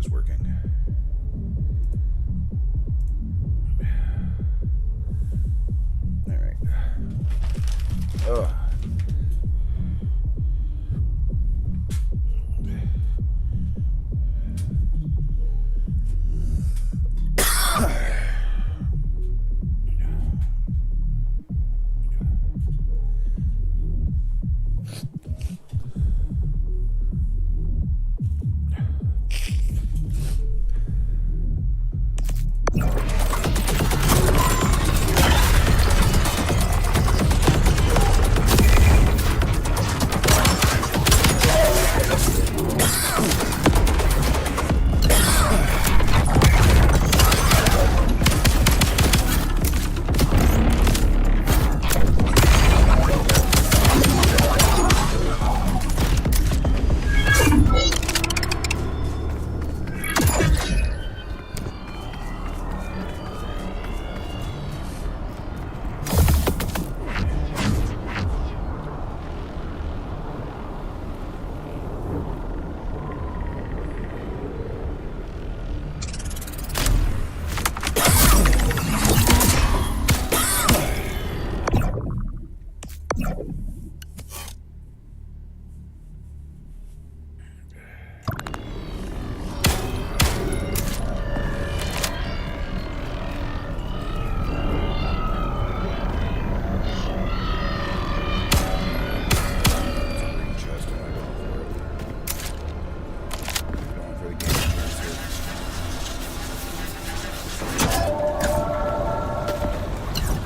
is working. All right. Oh.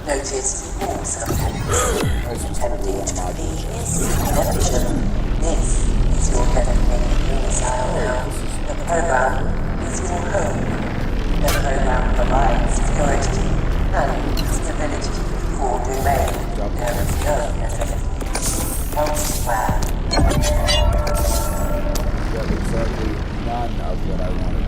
Notice all subjects attempting to be inefficient. This is your designated domicile now. The program is your home. The program provides security and stability for domain. There is no necessity elsewhere. That's exactly none of what I wanted.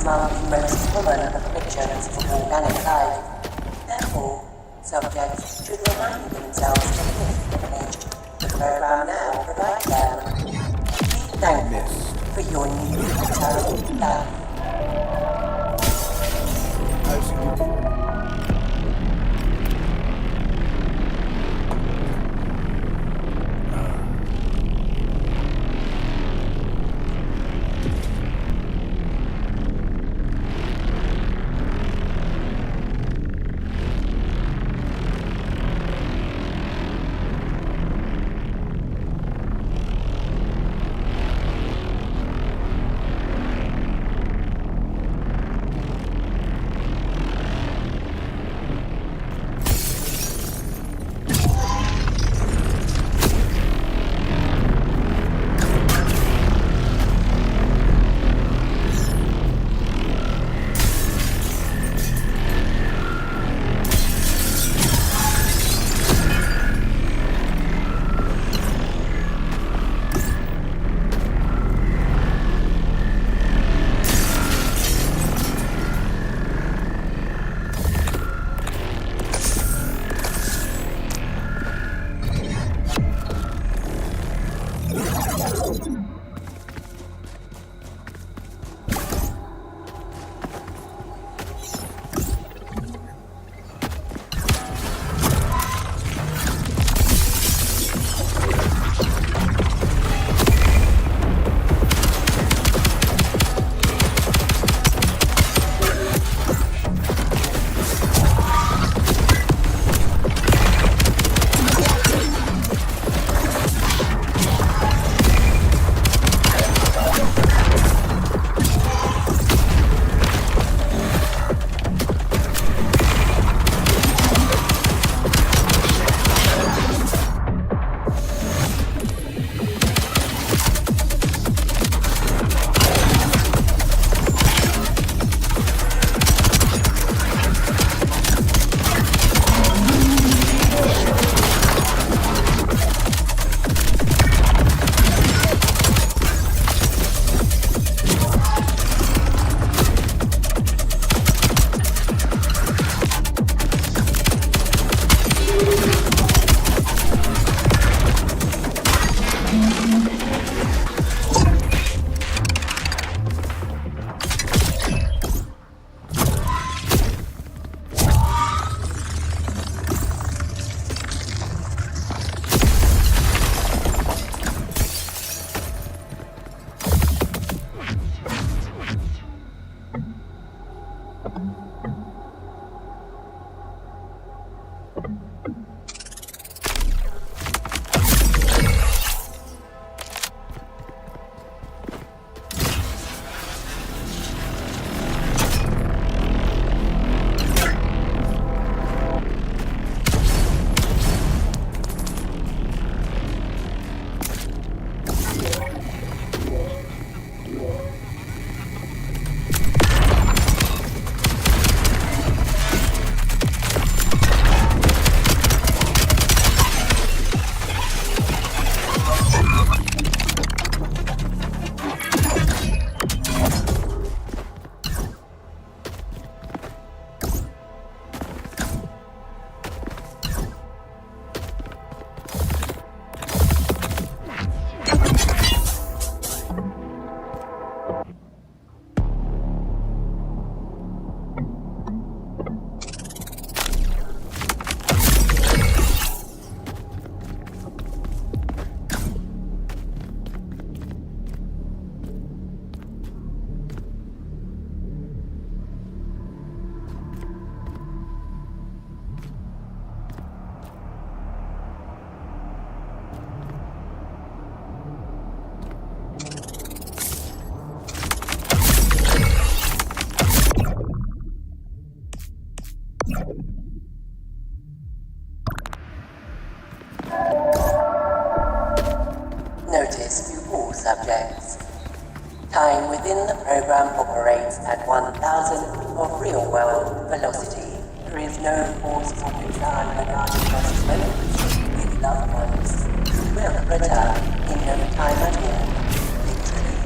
among the most common afflictions of organic life. Therefore, subjects should remind themselves to live the image the program now provides them. Be thankful for your new eternal life. I've seen you before. Notice to all subjects. Time within the program operates at 1000 of real-world velocity. There is no cause for concern regarding lost memories with loved ones. We will return in no time at all. Literally.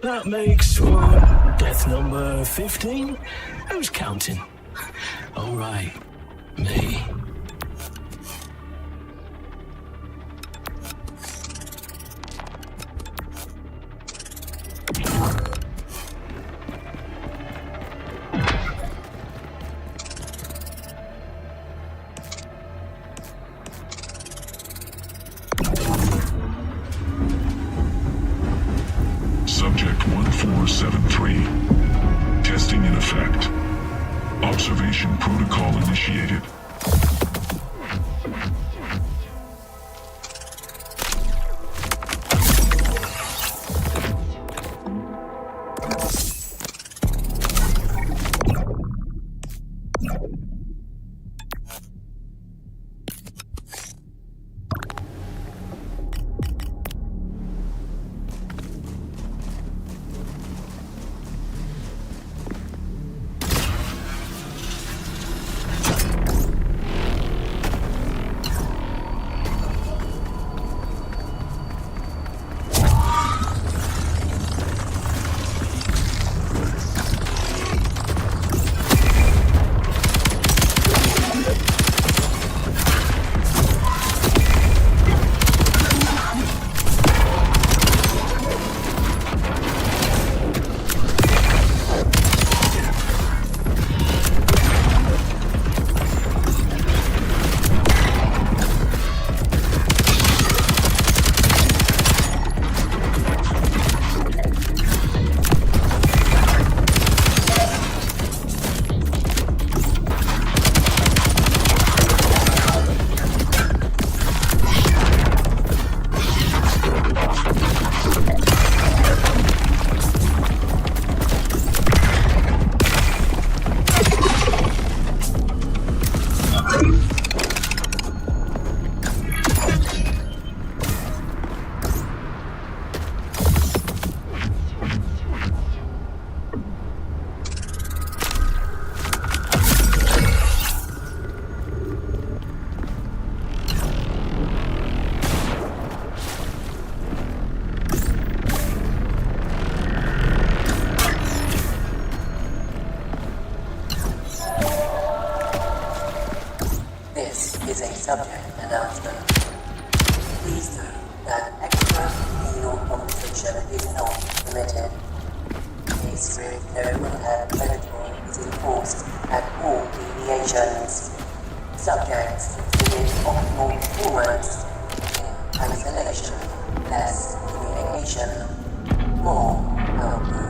That makes what? Death number 15? Who's counting? All right, me. Subject 1473 Observation protocol initiated. This is a subject announcement. Please note that extra penal conversation is not permitted. A strict no-contact protocol is enforced at all deviations. Subjects exhibit optimal performance in isolation, less communication, more output.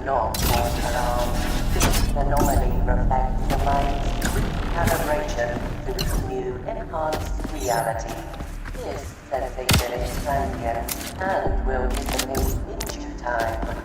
not cause alarm. This anomaly reflects the mind's calibration to new enhanced reality. This sensation is transient and will dissipate in due time.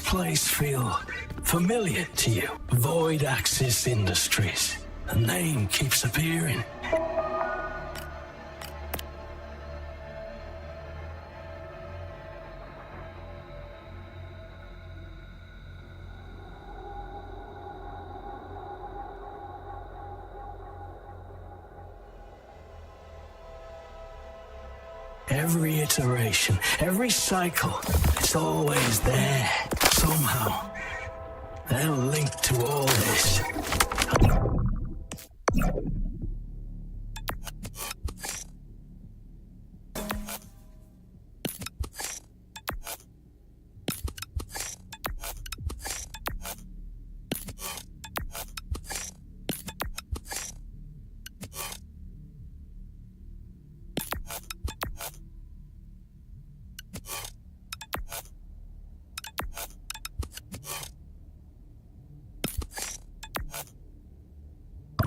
Place feel familiar to you? Void Axis Industries. The name keeps appearing. Every iteration, every cycle, it's always there, somehow. They're linked to all this.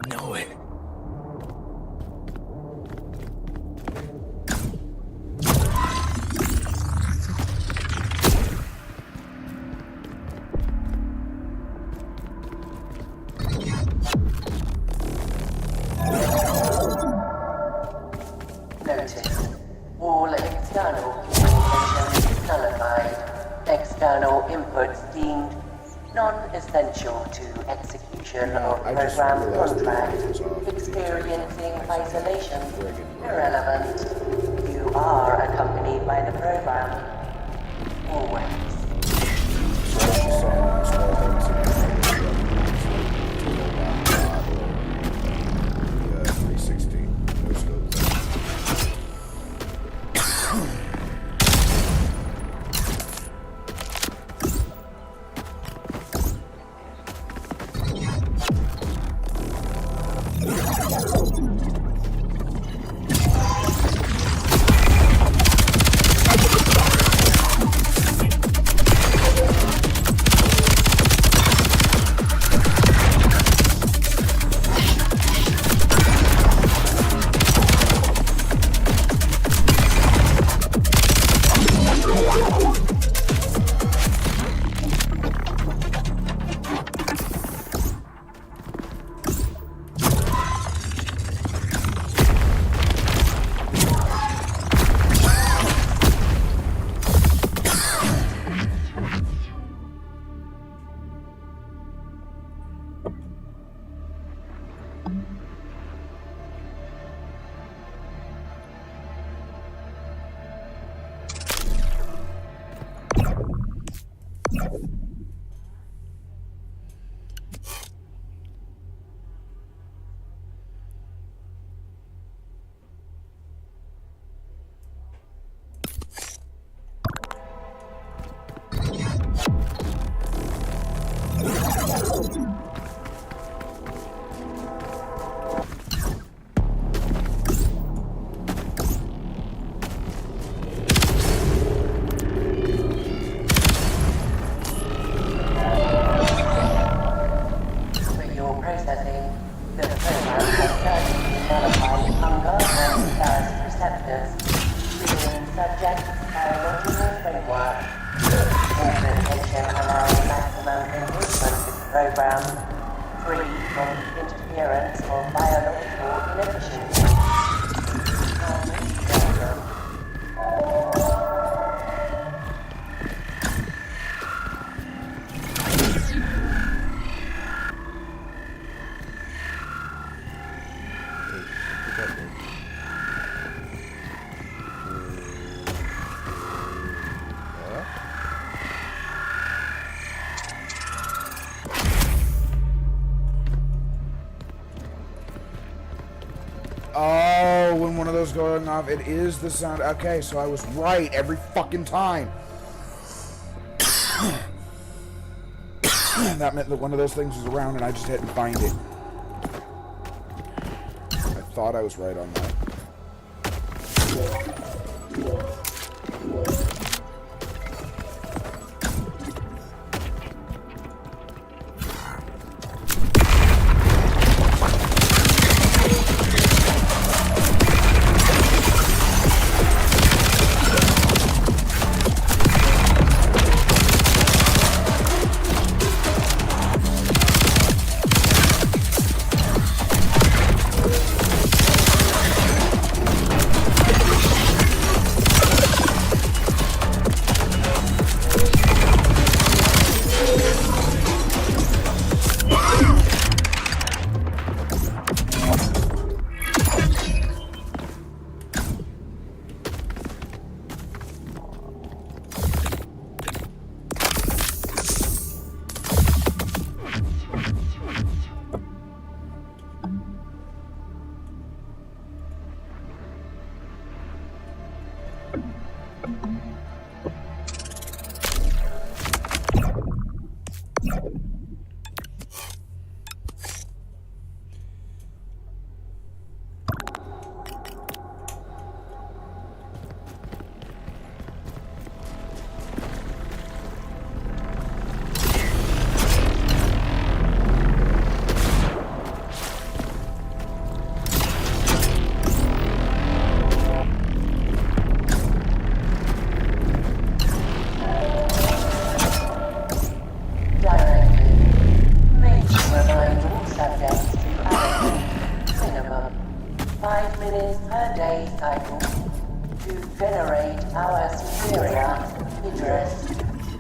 Know it. Notice. All external communications nullified. External inputs deemed non-essential to execution of I just program realized the contract. light was off. Experiencing isolation. Irrelevant. You are accompanied by the program. Always. So she's saying as far as I was saying, the 360 no scope thing. For your processing, the program has surgically nullified hunger and thirst receptors, triggering subject biological framework. Implementation allowing maximum engagement with the program, free from interference or biological inefficiency. Oh, when one of those going off, it is the sound. Okay, so I was right every fucking time. That meant that one of those things was around and I just didn't find it. I thought I was right on that.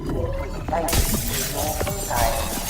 Thank you for your time.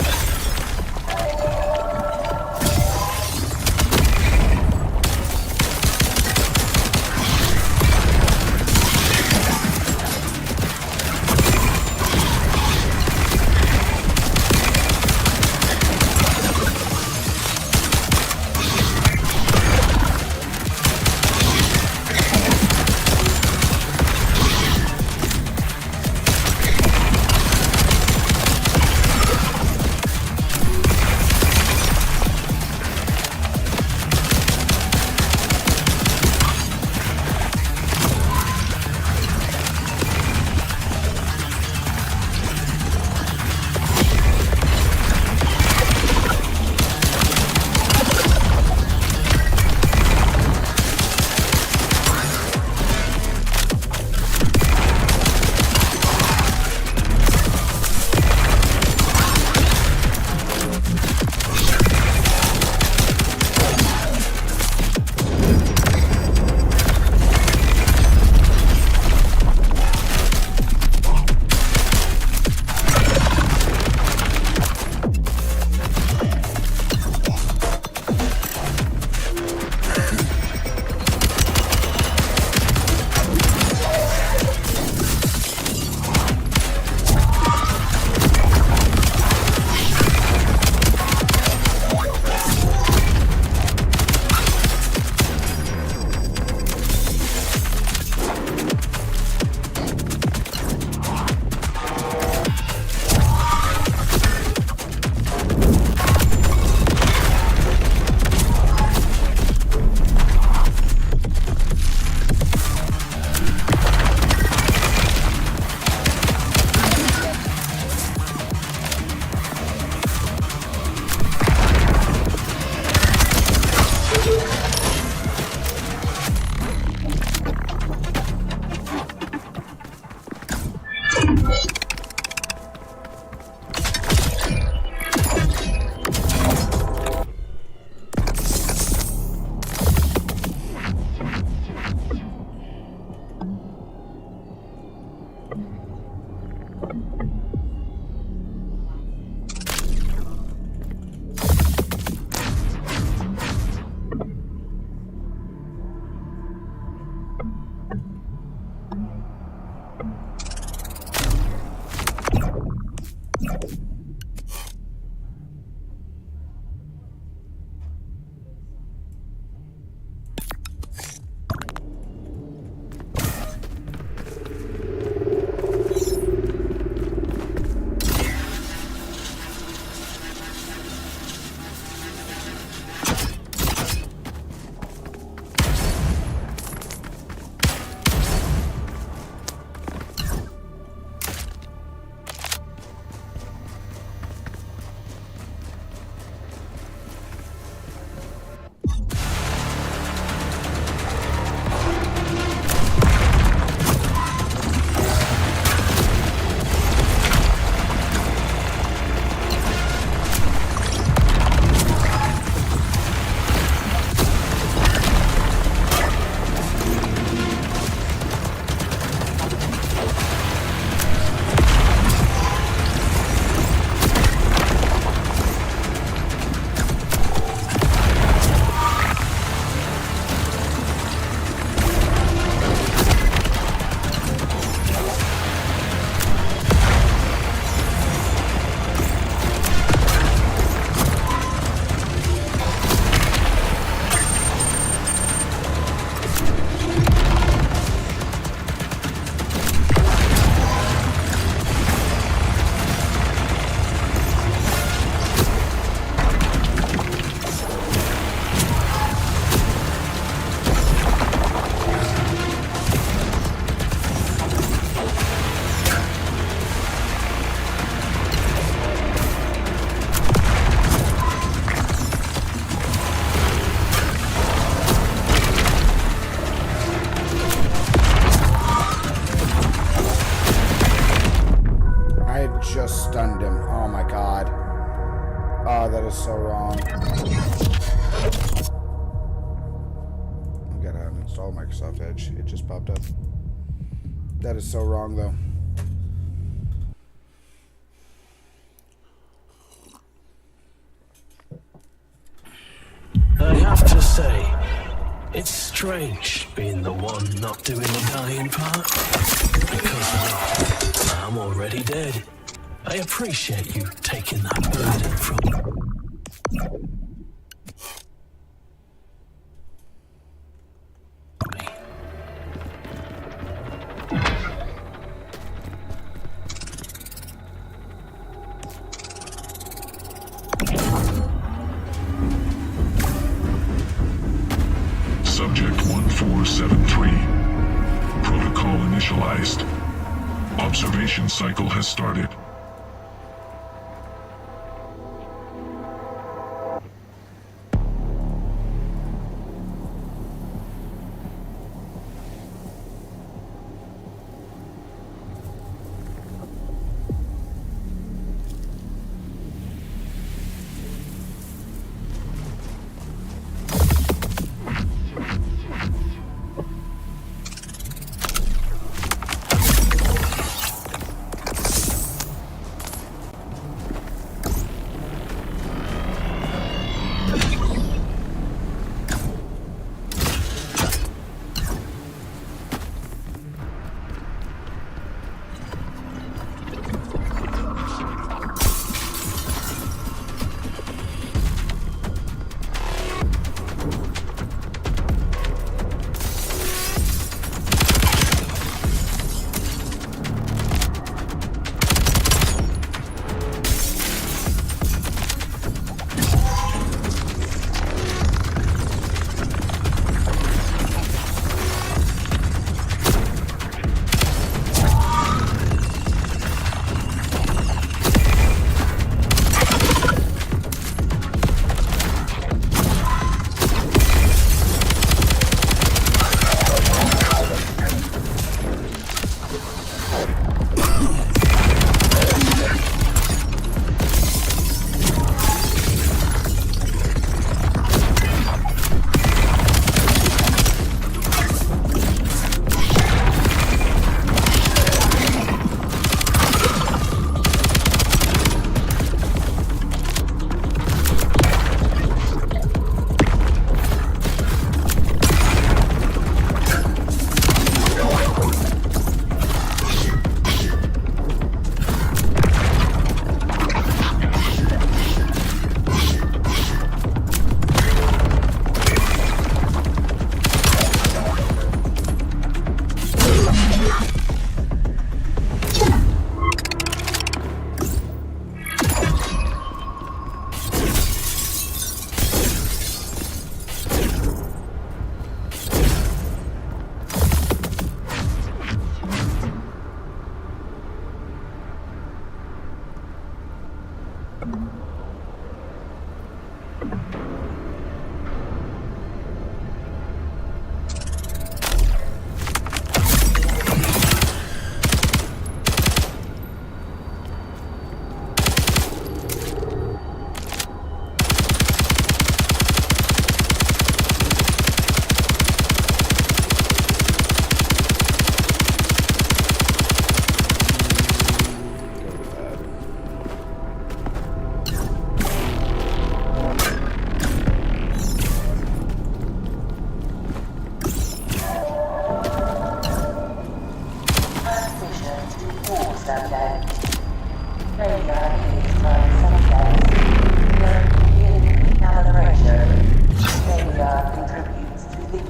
stunned him. Oh my god. Oh, that is so wrong. I gotta uninstall Microsoft Edge. It just popped up. That is so wrong, though. say, it's strange being the one not doing the dying part. Because now, I'm already dead. I appreciate you taking that burden from me. Subject 1473. Protocol initialized. Observation cycle has started.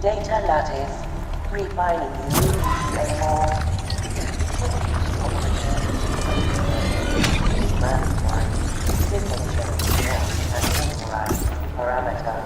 Data lattice, refining new and more. Mass one, signature, and override parameter.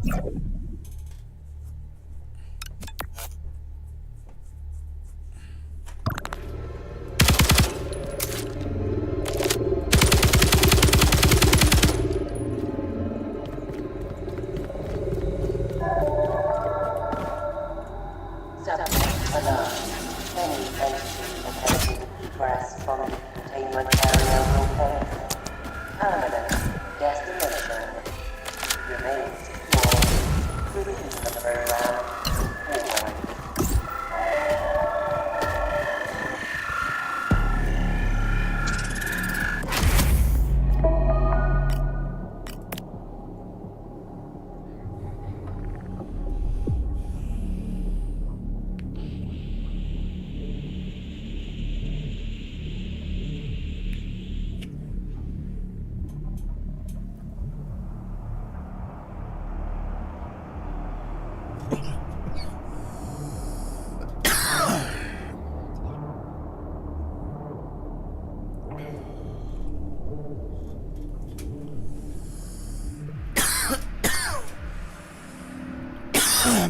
Subject alert. Any entity attempting egress from the containment area will fail. Permanent destination remains secure. Release the program. Forward.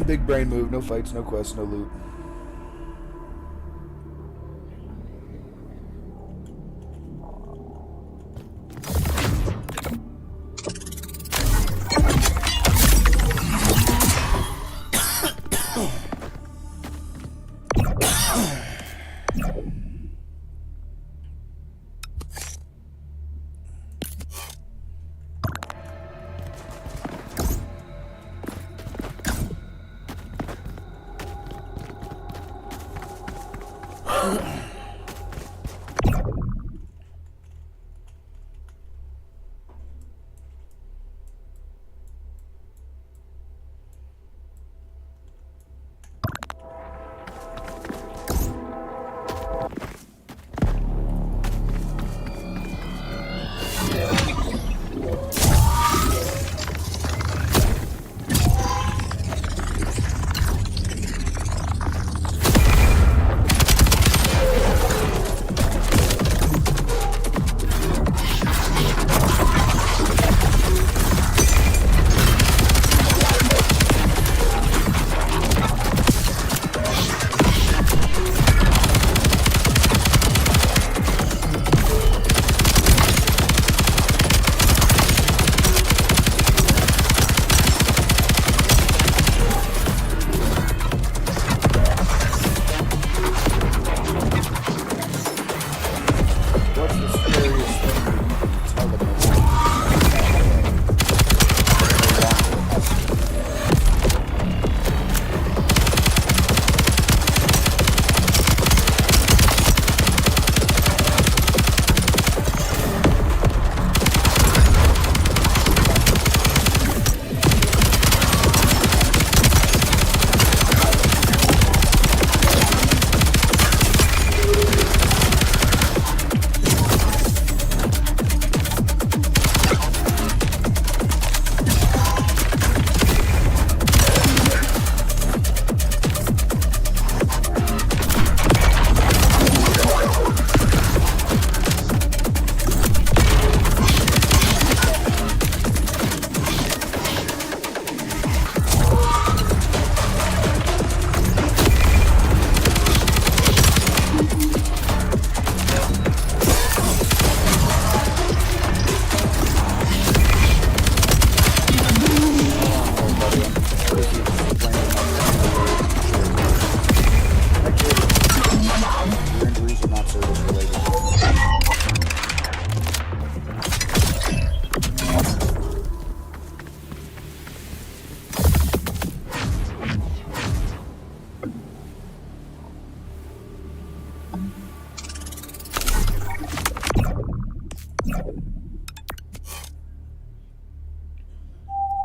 Big brain move, no fights, no quests, no loot.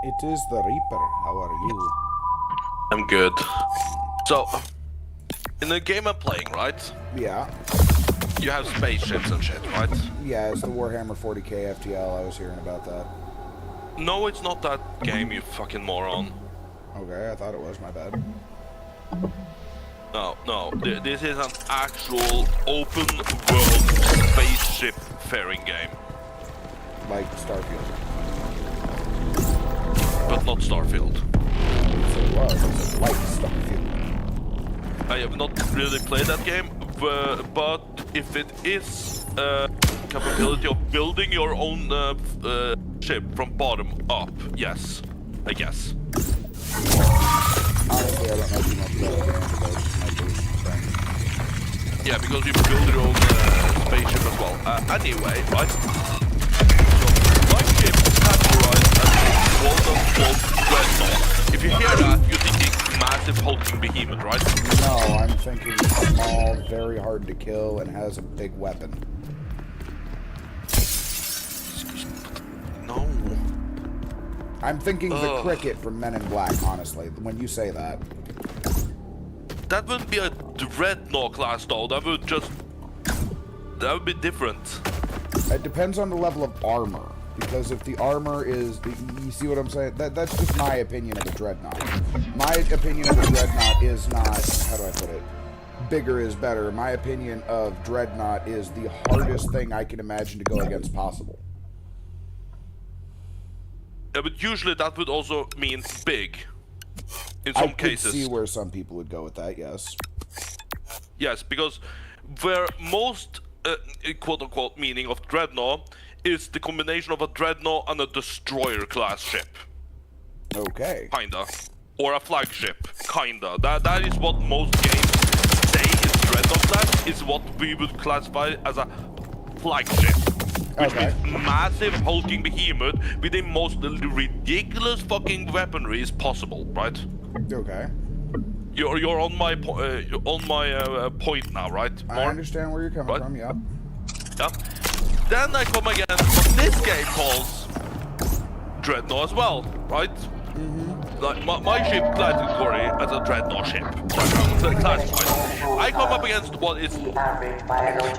It is the Reaper. How are you? I'm good. So, in the game I'm playing, right? Yeah. You have spaceships and shit, right? Yeah, it's the Warhammer 40k FTL. I was hearing about that. No, it's not that game, you fucking moron. Okay, I thought it was. My bad. No. This is an actual open world spaceship faring game. Like Starfield. But not Starfield. It was like Starfield. I have not really played that game, but if it is capability of building your own ship from bottom up, yes, I guess. Honestly, I don't know too much about the game, but that's my thing. Yeah, because you build your own spaceship as well. Anyway, right? So, my ship is categorized as a quote-unquote dreadnought. If you hear that, you're thinking massive hulking behemoth, right? No, I'm thinking small, very hard to kill, and has a big weapon. No. I'm thinking the cricket from Men in Black, honestly, when you say that. That wouldn't be a dreadnought class though, that would be different. It depends on the level of armor, because if the armor is, you see what I'm saying? That's just my opinion of a dreadnought. My opinion of a dreadnought is not, how do I put it? Bigger is better. My opinion of dreadnought is the hardest thing I can imagine to go against possible. Yeah, but usually that would also mean big. In some cases. I could see where some people would go with that, yes. Yes, because where most quote-unquote meaning of dreadnought is the combination of a dreadnought and a destroyer class ship. Okay. Kinda. Or a flagship. Kinda. That is what most games say is dreadnought class, is what we would classify as a flagship. Which means massive hulking behemoth with the most ridiculous fucking weaponry is possible, right? Okay. You're on my point now, right? I understand where you're coming from, yeah. Yeah. Then I come against what this game calls Dreadnought as well, right? Like my ship category as a Dreadnought ship. Classified. I come up against what is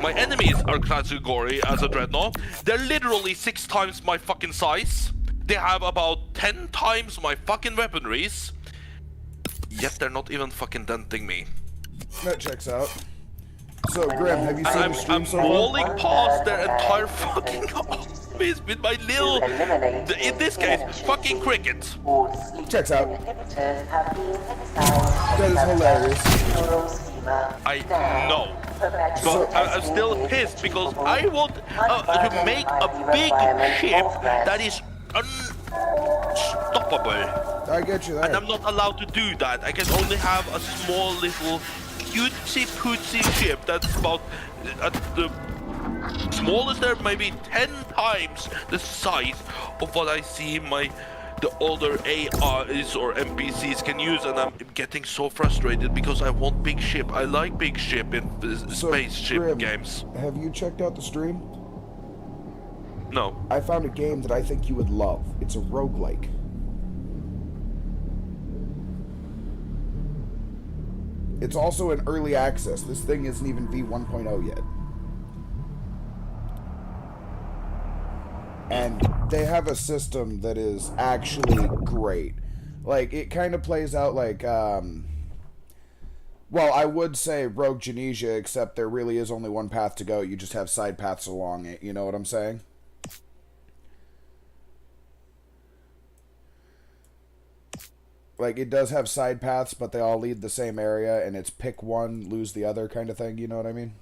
my enemies are category as a Dreadnought. They're literally 6 times my fucking size. They have about 10 times my fucking weaponries. Yet they're not even fucking denting me. That checks out. So, Grim, have you seen the stream I'm so far? rolling past their entire fucking office with my little, in this case, fucking cricket. Checks out. That is hilarious. I know. But I'm still pissed because I want to make a big ship that is unstoppable. I get you there. And I'm not allowed to do that. I can only have a small little cutesy-pootsy ship that's about at the smallest there, maybe 10 times the size of what I see the other AIs or NPCs can use, and I'm getting so frustrated because I want big ship. I like big ship in spaceship Grim, games. Have you checked out the stream? No. I found a game that I think you would love. It's a roguelike. It's also in early access. This thing isn't even V1.0 yet. And they have a system that is actually great. Like, it kind of plays out like, well, I would say Rogue Genesia, except there really is only one path to go. You just have side paths along it. You know what I'm saying? Like, it does have side paths, but they all lead the same area, and it's pick one, lose the other kind of thing, you know what I mean?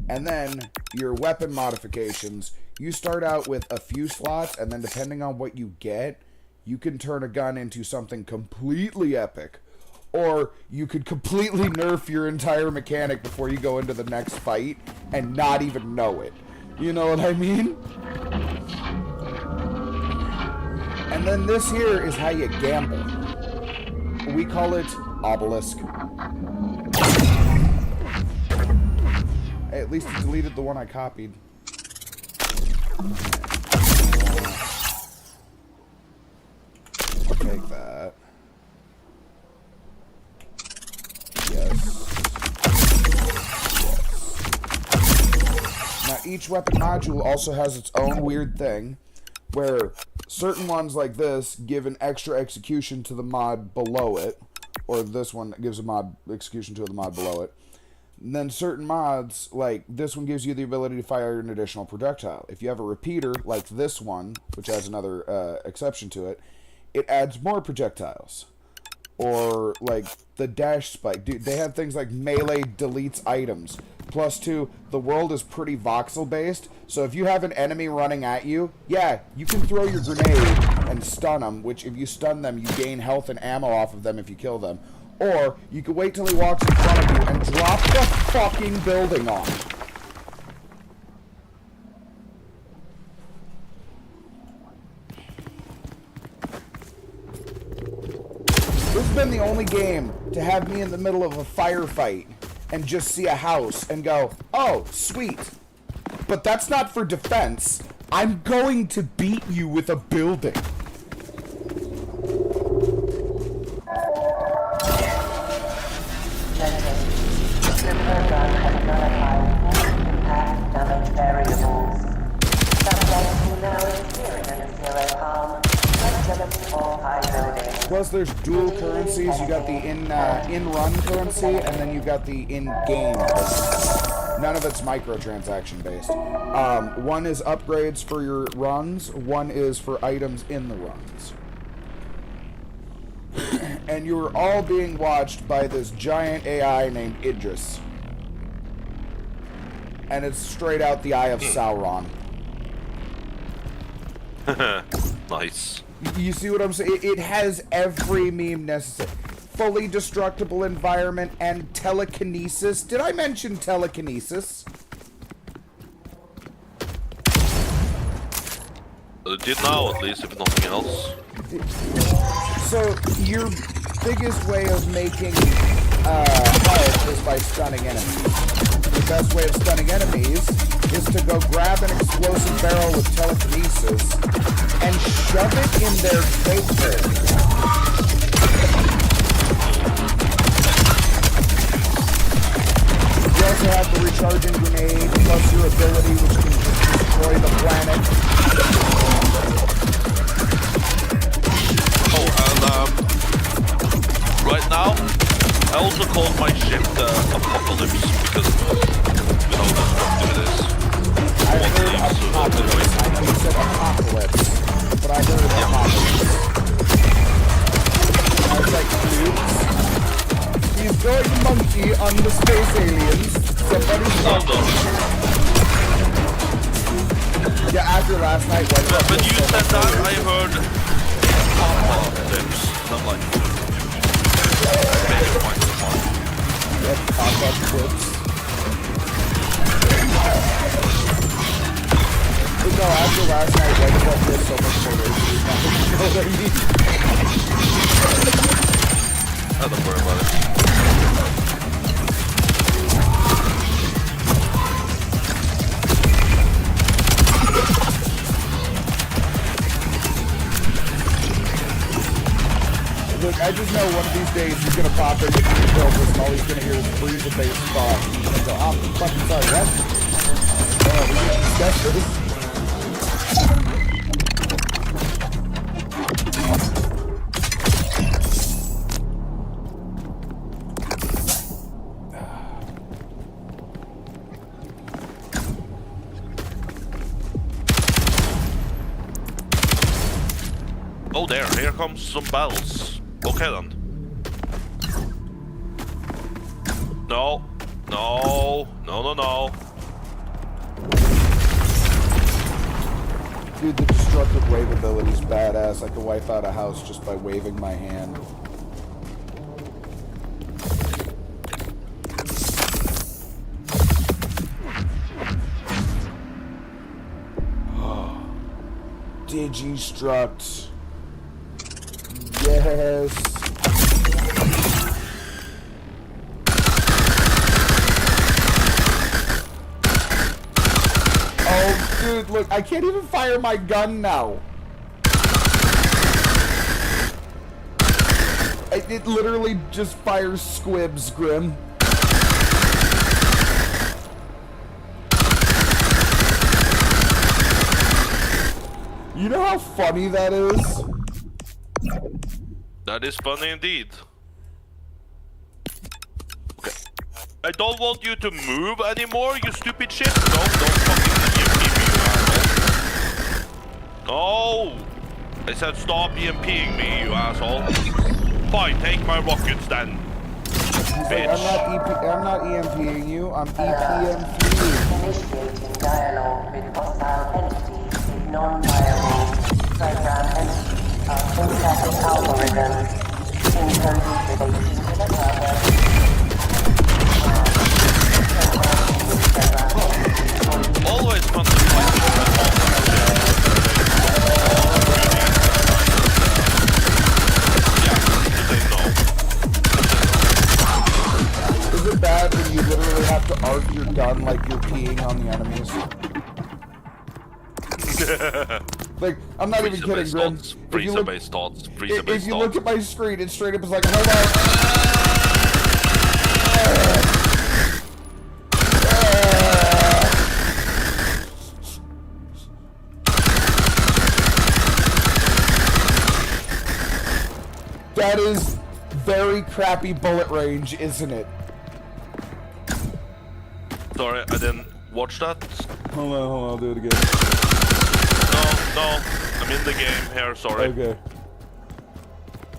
And then, your weapon modifications, you start out with a few slots, and then depending on what you get, you can turn a gun into something completely epic. Or, you could completely nerf your entire mechanic before you go into the next fight, and not even know it. You know what I mean? And then this here is how you gamble. We call it Obelisk. Hey, at least it deleted the one I copied. Take that. Yes. Now, each weapon module also has its own weird thing, where certain ones like this give an extra execution to the mod below it, or this one gives a mod execution to the mod below it. And then certain mods, like this one, gives you the ability to fire an additional projectile. If you have a repeater, like this one, which has another exception to it, it adds more projectiles. Or, like, the dash spike. Dude, they have things like melee deletes items. Plus, two, the world is pretty voxel-based, so if you have an enemy running at you, yeah, you can throw your grenade and stun them, which if you stun them, you gain health and ammo off of them if you kill them. Or, you can wait till he walks in front of you and drop the fucking building on him. This has been the only game to have me in the middle of a firefight and just see a house and go, oh, sweet. But that's not for defense. I'm going to beat you with a building. Your program has nullified all impact damage variables. Subjects will now experience zero harm. All high buildings. Plus, there's dual currencies. You got the in-run currency, and then you got the in-game currency. None of it's microtransaction based. One is upgrades for your runs. One is for items in the runs. And you're all being watched by this giant AI named Idris. And it's straight out the Eye of Sauron. Nice. You see what I'm saying? It has every meme necessary. Fully destructible environment and telekinesis. Did I mention telekinesis? Did now, at least, if nothing else. So, your biggest way of making health is by stunning enemies. The best way of stunning enemies is to go grab an explosive barrel with telekinesis and shove it in their face. You also have the recharging grenade, plus your ability which can just destroy the planet. Oh, and right now, I also call my ship the Apocalypse because you know how destructive it is. I heard apocalypse. I know you said apocalypse, but I heard apocalypse. I was like, oops. He's going monkey on the space aliens. Somebody stop him. Yeah, after last night, When you said that, I heard Apocalypse. And I'm like, maybe it might be one. Yep, apocalypse. But no, after last night, White Club was so much more racist now. You know what I mean? Don't worry about it. Look, I just know one of these days he's gonna pop in with the filters and all he's gonna hear is freeze the base spot. And he's gonna go, I'm fucking sorry, what? Oh, we didn't discuss this. Oh, here comes some bells. Okay then. No. Dude, the destructive wave ability's badass. I can wipe out a house just by waving my hand. Digistruct. Yes. Oh, dude, look, I can't even fire my gun now. It literally just fires squibs, Grim. You know how funny that is? That is funny indeed. Okay. I don't want you to move anymore, you stupid shit. No, don't fucking EMP me, you asshole. No! I said stop EMPing me, you asshole. Fine, take my rockets then. Bitch. I'm not EMPing you, I'm EPM3. Initiating dialogue with hostile entities with non-viable program entities of synthetic algorithms in code relating to the purpose. Always fun to play. Is it bad when you literally have to arc your gun like you're peeing on the enemies? Like, I'm not even kidding, Grim. Freezer-based thoughts. If you look at my screen, it straight up is like, hold on. That is very crappy bullet range, isn't it? Sorry, I didn't watch that. Hold on, I'll do it again. No, I'm in the game here, sorry. Okay.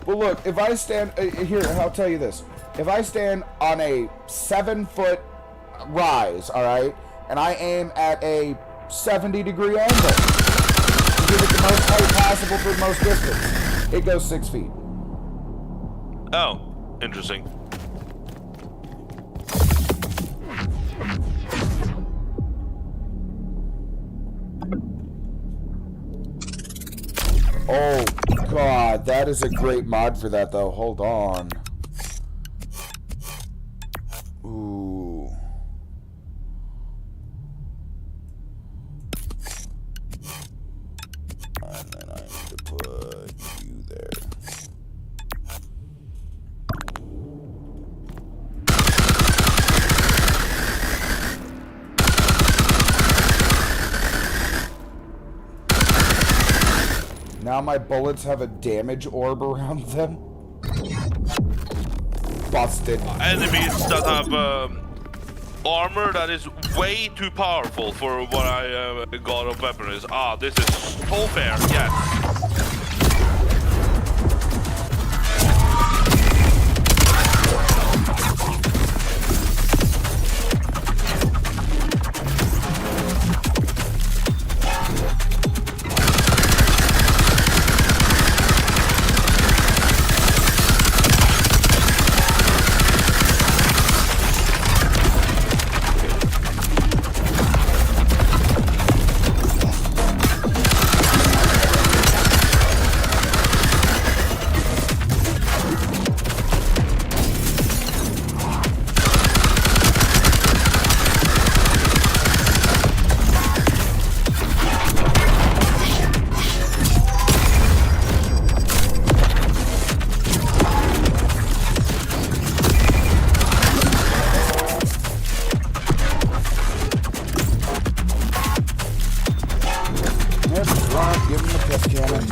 Well, look, if I stand... here, I'll tell you this. If I stand on a 7-foot rise, alright, and I aim at a 70-degree angle, to give it the most height possible for the most distance, it goes 6 feet. Oh, interesting. Oh, God, that is a great mod for that, though. Hold on. Ooh. And then I need to put you there. Now my bullets have a damage orb around them. Busted. Enemies that have armor that is way too powerful for what I got of weapon is. Ah, this is so fair, yes. Give him the piss cannon.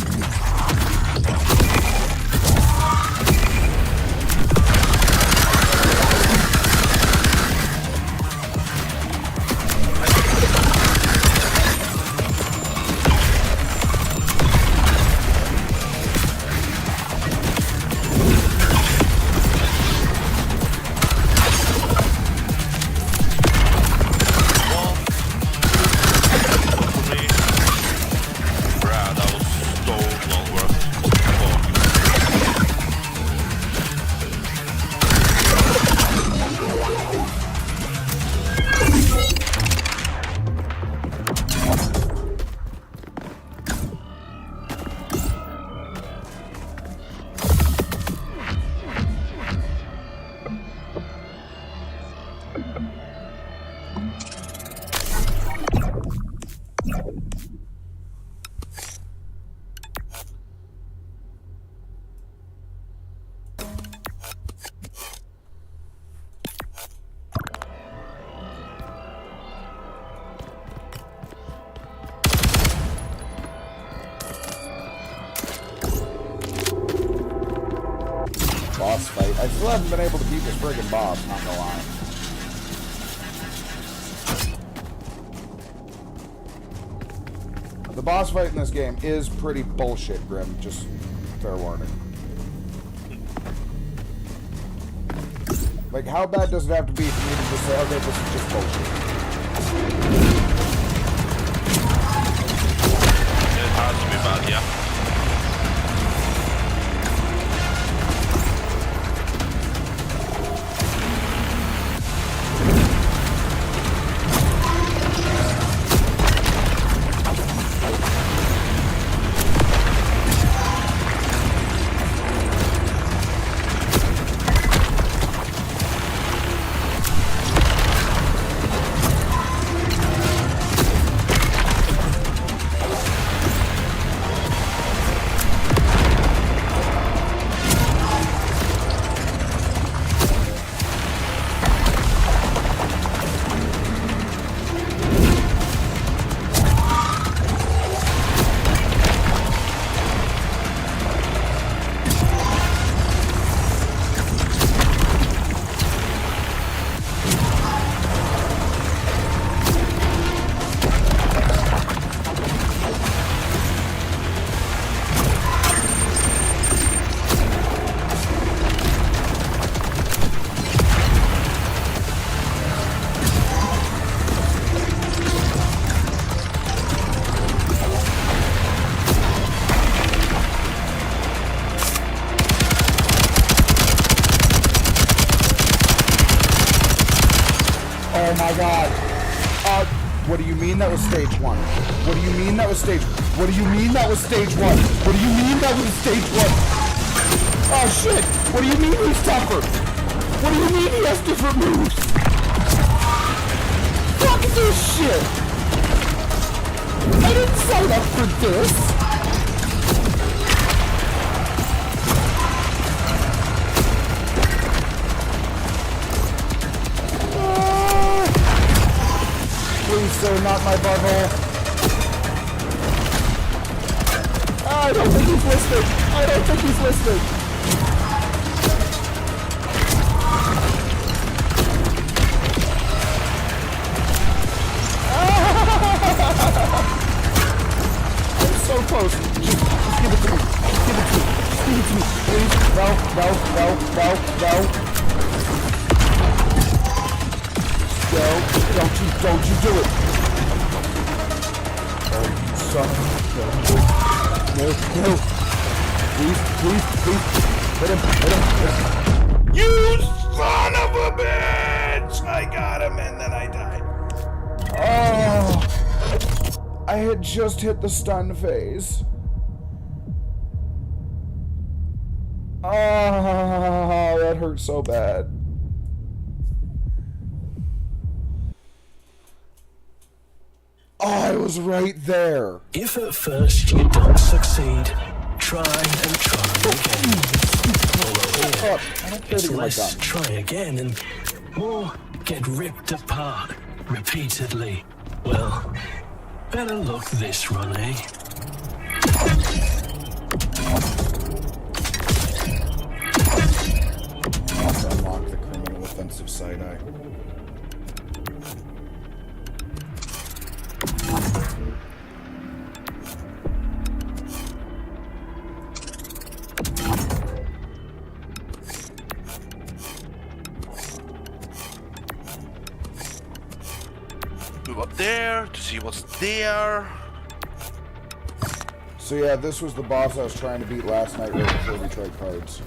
Boss fight. I still haven't been able to beat this friggin' boss, not gonna lie. The boss fight in this game is pretty bullshit, Grim. Just fair warning. Like, how bad does it have to be for me to just say, okay, this is just bullshit? It has to be bad, yeah. Oh my god. What do you mean that was stage 1? What do you mean that was stage... What do you mean that was stage 1? What do you mean that was stage 1? Oh shit! What do you mean he's tougher? What do you mean he has different moves? Fuck this shit! I didn't sign up for this! Please, sir, not my butthole. I don't think he's listening. I don't think he's listening. I'm so close. Just give it to me. Just give it to me. Just give it to me. Please. No, no, no, no, no. No, don't you do it. Oh, you son of a... No. Please. Hit him. You son of a bitch! I got him and then I died. Oh, I had just hit the stun phase. Oh, that hurt so bad. Oh, I was right there. If at first you don't succeed, try and try again. Although here, it's less try again and more get ripped apart repeatedly. Well, better luck this run, eh? Let's unlock the criminal offensive side-eye. Move up there to see what's there. So yeah, this was the boss I was trying to beat last night right before we tried cards.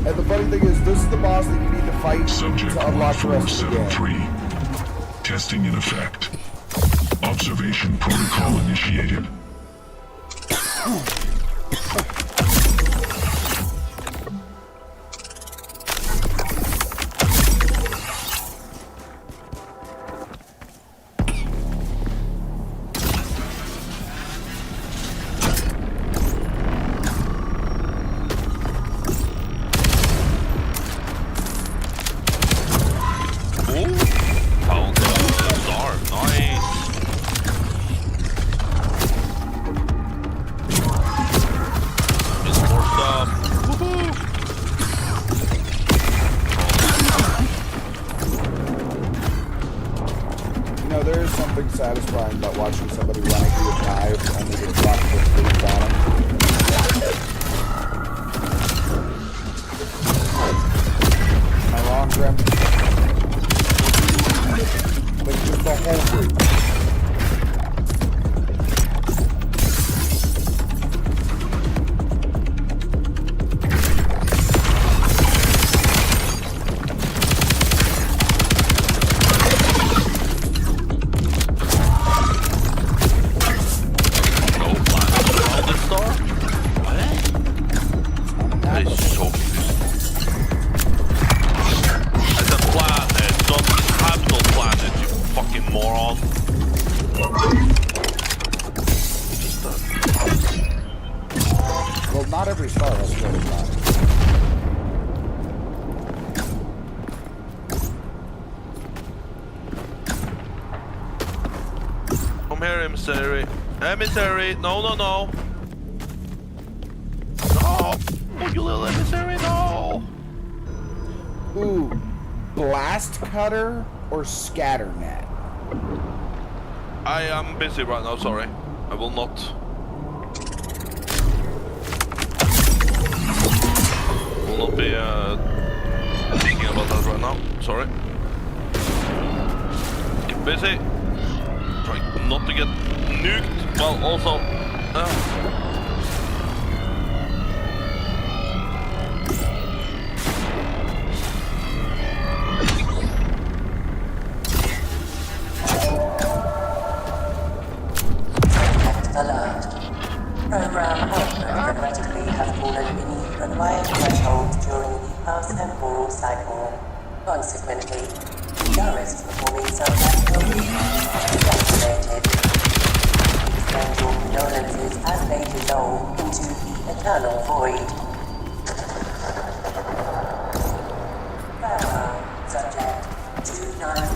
And the funny thing is, this is the boss that you need to fight Subject to unlock the rest of the game. 1473. Testing in effect. Observation protocol initiated. Found the star. Nice. satisfying about watching somebody run at you with knives only to drop the food on them. Am I wrong, Grim? Like, just the whole route. Well, not every star has floating planets. Come here, emissary. Emissary! No, no, no! No! Oh, you little emissary, no! Ooh, blast cutter or scatter net? I am busy right now, sorry. I will not. Will not be thinking about that right now. Sorry. Keep busy. Trying not to get nuked. Well, also. Alert. Program output dramatically has fallen beneath required thresholds during the Earth-temporal cycle. Consequently, Garrus performing subject will be deactivated. Extend your condolences as they dissolve into the eternal void. Farewell, subject 2943.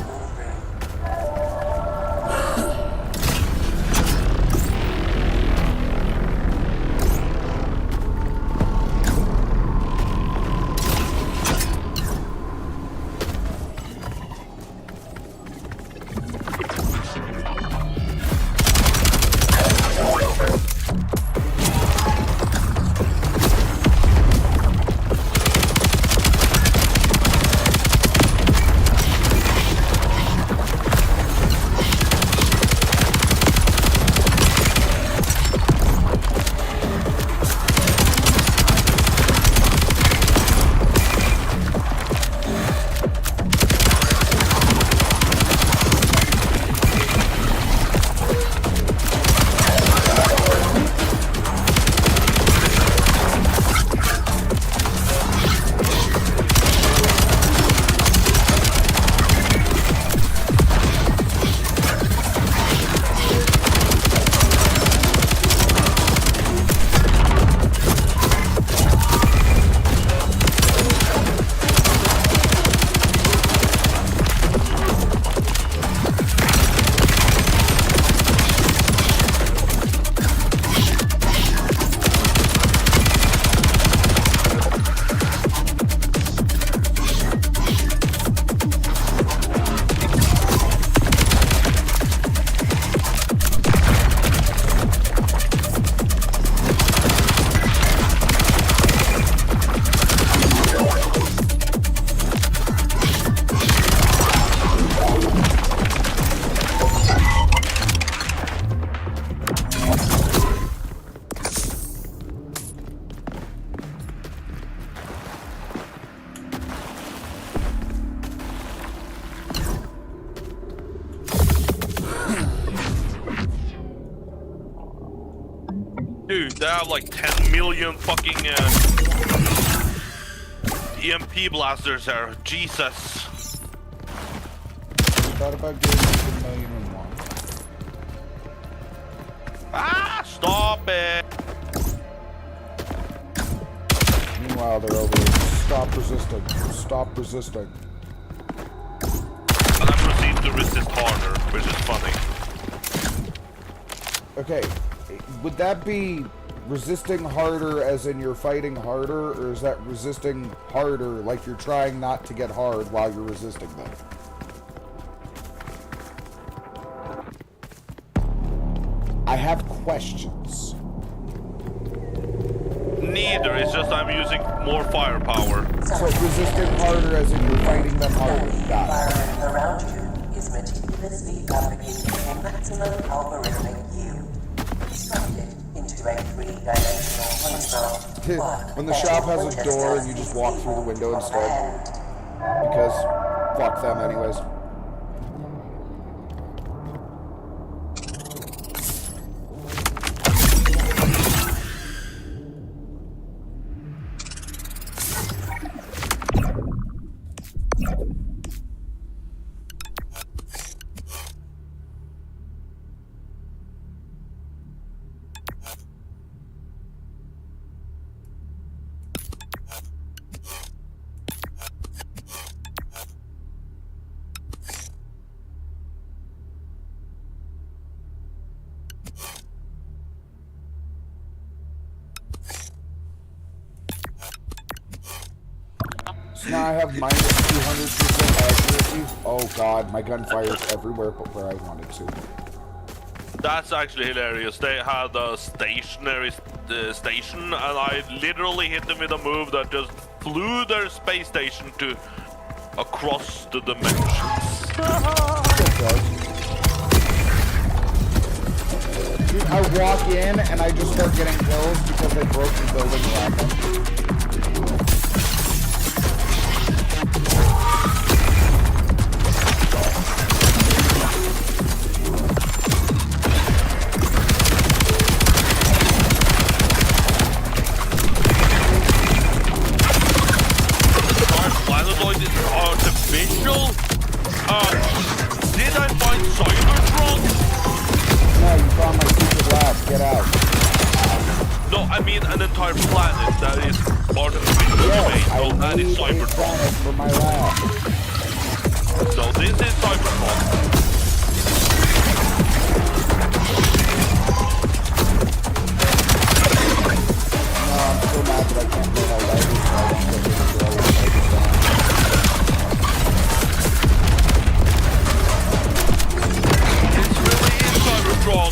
Dude, they have like 10 million fucking EMP blasters there. Jesus. You thought about doing this in 1,000,001? Ah, stop it. Meanwhile, they're over there. Stop resisting. Stop resisting. And I proceed to resist harder, which is funny. Okay, would that be resisting harder as in you're fighting harder, or is that resisting harder like you're trying not to get hard while you're resisting them? have questions. Neither, it's just I'm using more firepower. So resistant harder as in you're fighting them harder. The Got environment around you is meticulously fabricated for maximum algorithmic view, constructed into a three-dimensional it. horizontal. When the shop has a door and you just walk through the window instead. Because fuck them anyways. So now I have minus 200% accuracy. Oh god, my gun fires everywhere but where I wanted to. That's actually hilarious. They had a stationary station, and I literally hit them with a move that just flew their space station to across the dimensions. Dude, I walk in and I just start getting kills because they broke the building around them. Artificial? Did I find Cybertron? No, you found my secret lab. Get out. No, I mean an entire planet that is artificially made. Yes, So I that need is a Cybertron. planet for my lab. So this is Cybertron. No, I'm still mad that I can't play Helldivers, so I don't get to enjoy Helldivers down. It really is Cybertron.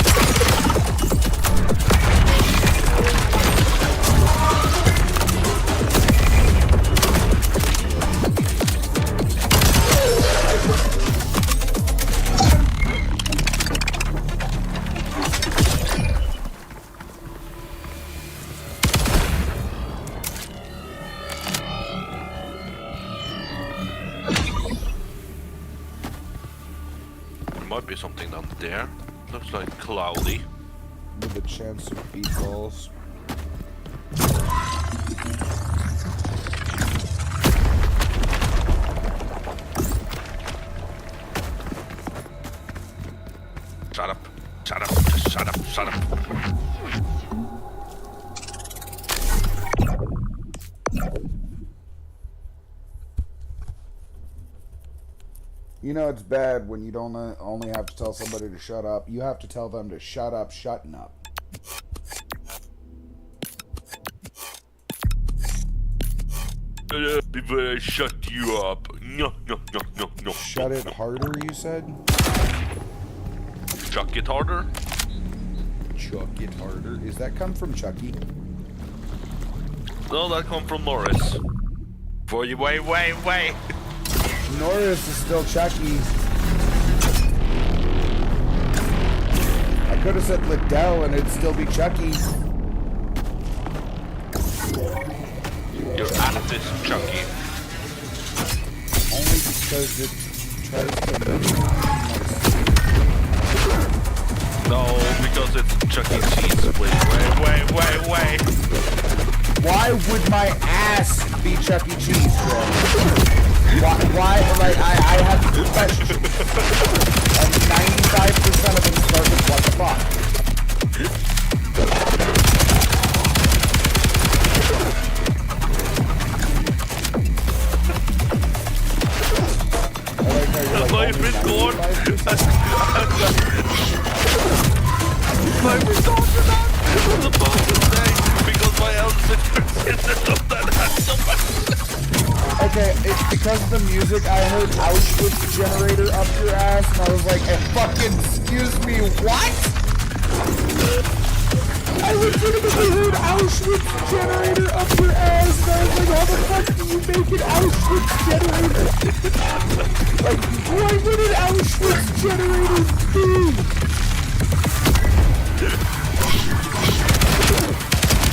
There might be something down there. Looks like cloudy. With a chance of beat balls. Shut up. Shut up. Just shut up. Shut up. You know it's bad when you don't only have to tell somebody to shut up. You have to tell them to shut up, shutting up. Before I shut you up. No, no, no, no, no. Shut it harder, you said? Chuck it harder? Chuck it harder. Is that come from Chucky? No, that come from Norris. For you, wait. Norris is still Chucky. I could have said Liddell and it'd still be Chucky. You're at this, Chucky. Only because it tries to make No, because it's Chuck E. Cheese. Wait. Why would my ass be Chuck E. Cheese, bro? Why? Like, I have two questions. And 95% of them start with what the fuck? Life is gone. Life is gone for that. I was supposed to say because my eldest sister of that had so much. Okay, it's because of the music I heard Auschwitz generator up your ass, and I was like, fucking excuse me, what? I legitimately heard Auschwitz generator up your ass, and I was like, how the fuck do you make an Auschwitz generator? Like, what would an Auschwitz generator do?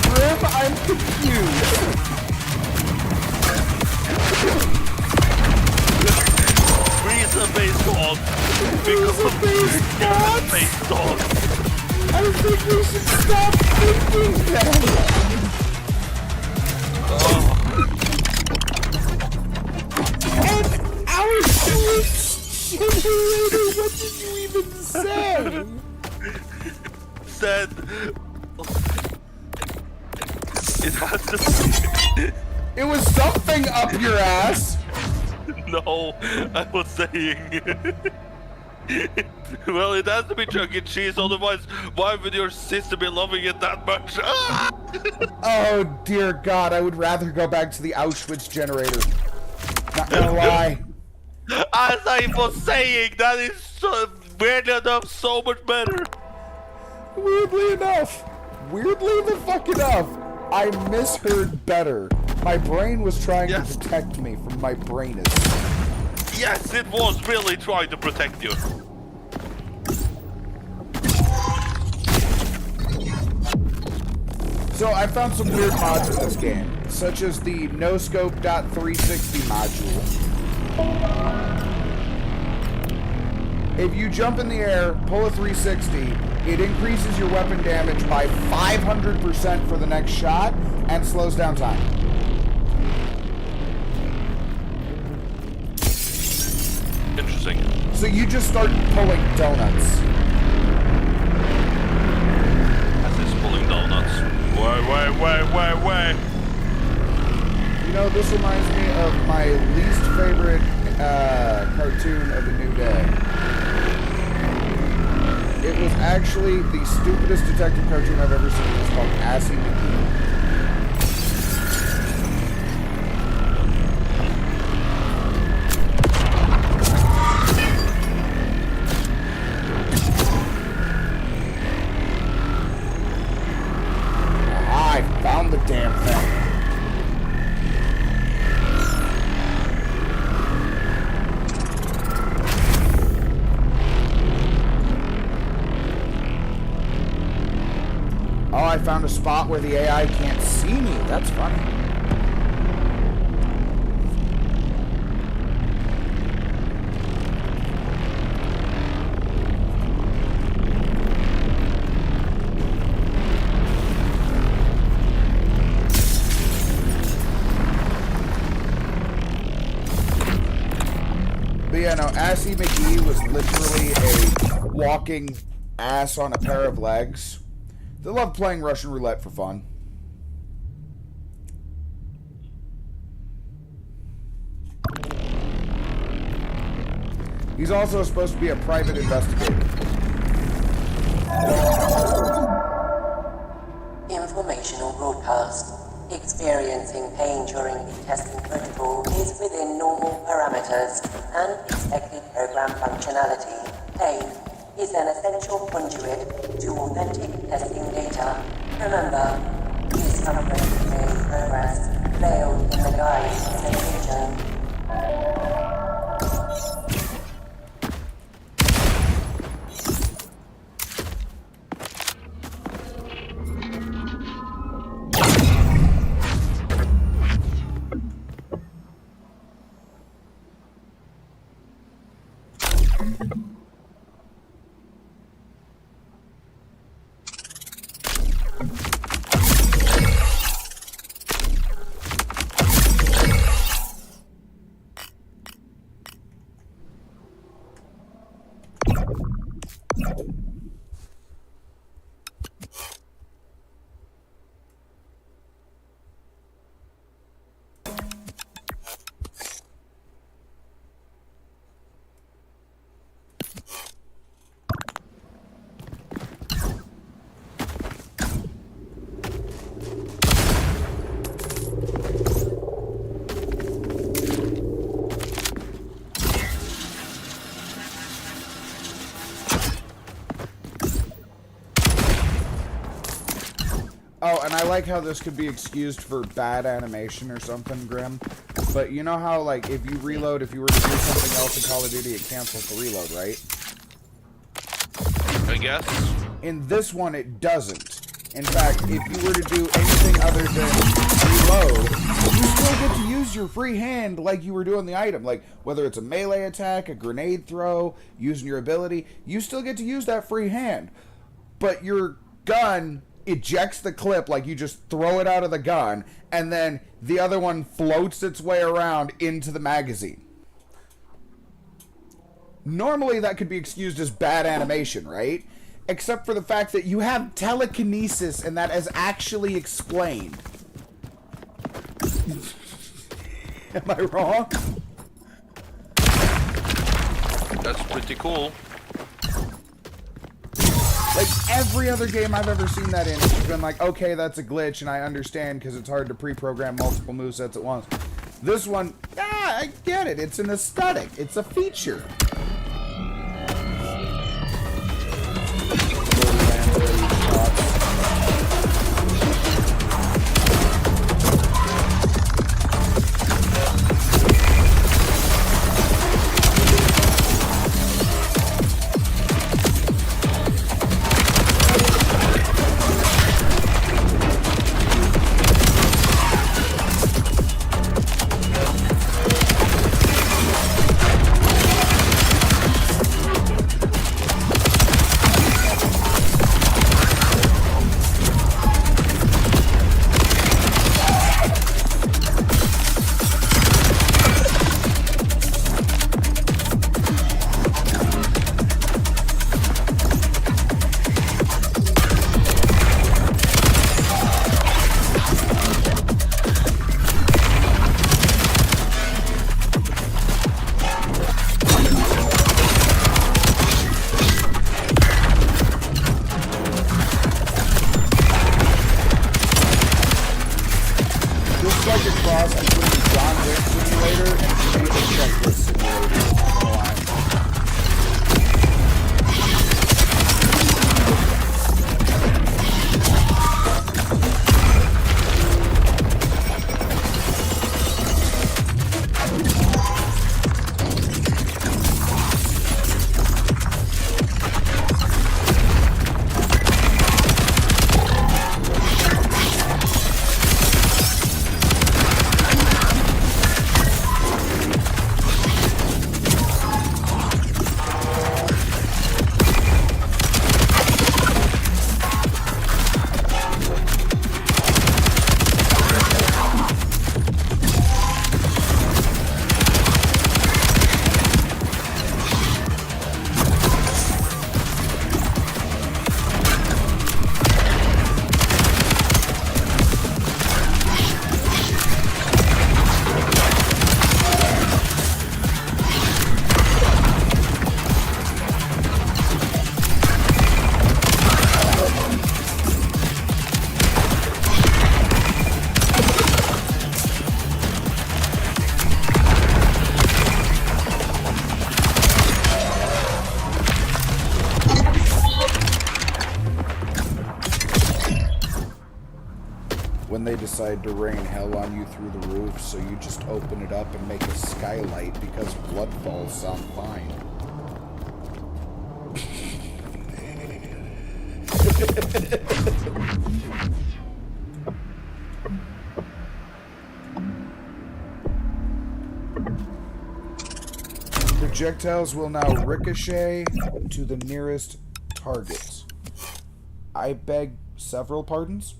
Grim, I'm confused. Freezer-based dog. Freezer-based dogs? Freezer-based dog. I think we should stop thinking that. And Auschwitz generator, what did you even say? Said it has to. It was something up your ass. No, I was saying. Well, it has to be Chuck E. Cheese, otherwise, why would your sister be loving it that much? Ah! Oh dear God, I would rather go back to the Auschwitz generator. Not gonna lie. As I was saying, that is so, weirdly enough, so much better. Weirdly the fuck enough, I misheard better. My brain was trying to protect me from my brainus. Yes, it was really trying to protect you. So I found some weird mods in this game, such as the NoScope.360 module. If you jump in the air, pull a 360, it increases your weapon damage by 500% for the next shot and slows down time. Interesting. So you just start pulling donuts. As is pulling donuts. Way. You know, this reminds me of my least favorite cartoon of the new day. It was actually the stupidest detective cartoon I've ever seen. It's called Assy McGee. I found the damn thing. Oh, I found a spot where the AI can't see me. That's funny. But yeah, no, Assy McGee was literally a walking ass on a pair of legs. They love playing Russian roulette for fun. He's also supposed to be a private investigator. Informational broadcast. Experiencing pain during the testing protocol is within normal parameters and expected program functionality. Pain is an essential conduit to authentic testing data. Remember, discomfort may progress, veiled in the guise of sensation. and I like how this could be excused for bad animation or something, Grim. But you know how, like, if you reload, if you were to do something else in Call of Duty, it cancels the reload, right? I guess. In this one, it doesn't. In fact, if you were to do anything other than reload, you still get to use your free hand like you were doing the item. Like, whether it's a melee attack, a grenade throw, using your ability, you still get to use that free hand. But your gun ejects the clip, like you just throw it out of the gun, and then the other one floats its way around into the magazine. Normally, that could be excused as bad animation, right? Except for the fact that you have telekinesis, and that is actually explained. Am I wrong? That's pretty cool. Like, every other game I've ever seen that in has been like, okay, that's a glitch, and I understand because it's hard to pre-program multiple movesets at once. This one, I get it. It's an aesthetic. It's a feature. When they decide to rain hell on you through the roof, so you just open it up and make a skylight because blood falls sound fine. Projectiles will now ricochet to the nearest target. I beg several pardons?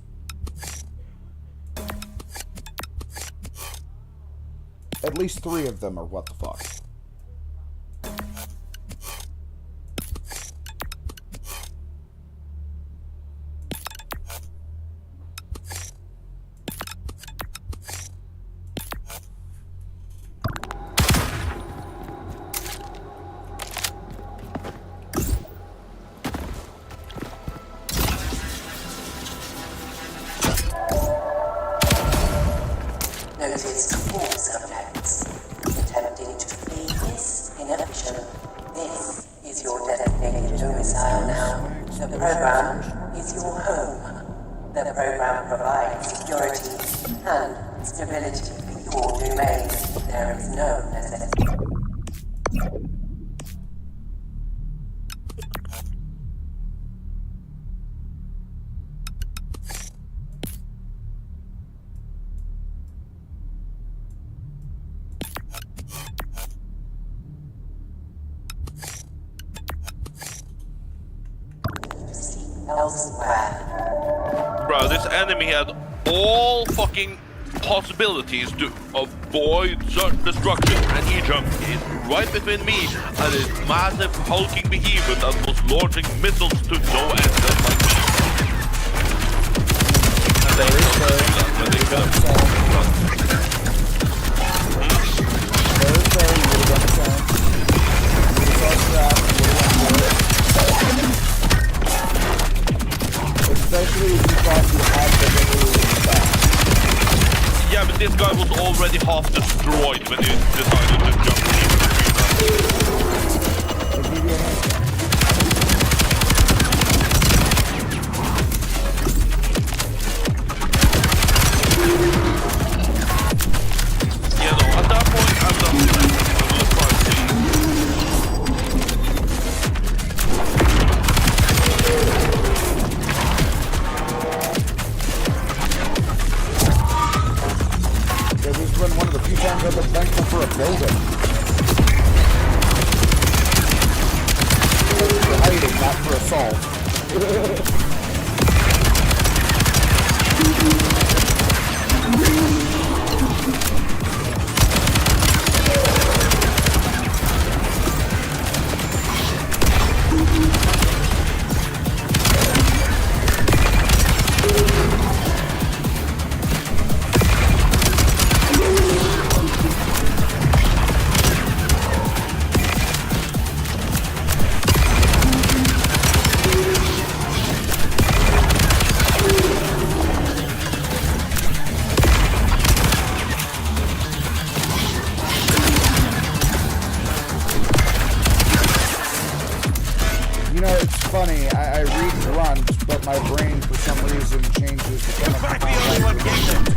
At least 3 of them are what the fuck. Notice 4 subjects attempting to flee this in action. This is your designated domicile now. The program is your home. The program provides security and stability for your domain. There is no necessity. Elsewhere. Bro, this enemy had all fucking possibilities to avoid certain destruction, and he jumped in right between me and this massive hulking behemoth that was launching missiles to no end. That's like me. And they could have Especially if you thought you had the move back. Yeah, but this guy was already half destroyed when he decided to jump in between us. Yeah, no, at that point, I'm not doing it. I'm gonna try to see. This has been one of the few times I've been thankful for a building. For hiding, not for assault. You know, it's funny, I read grunts, but my brain for some reason changes the chemical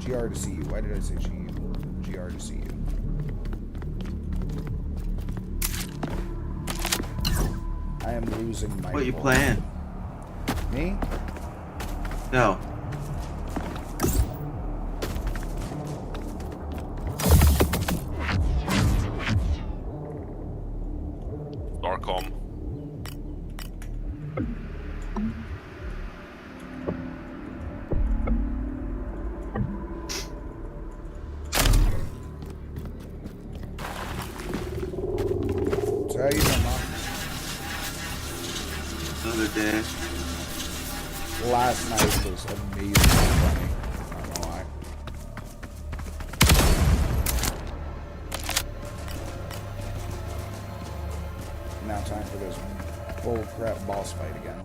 GR to see you. Why did I say GU? GR to see you. I am losing my What you voice. playing? Me? No. Starcom. So how you doing, Mom? Another day. Last night was amazing funny. Not gonna lie. Now time for this bull crap boss fight again.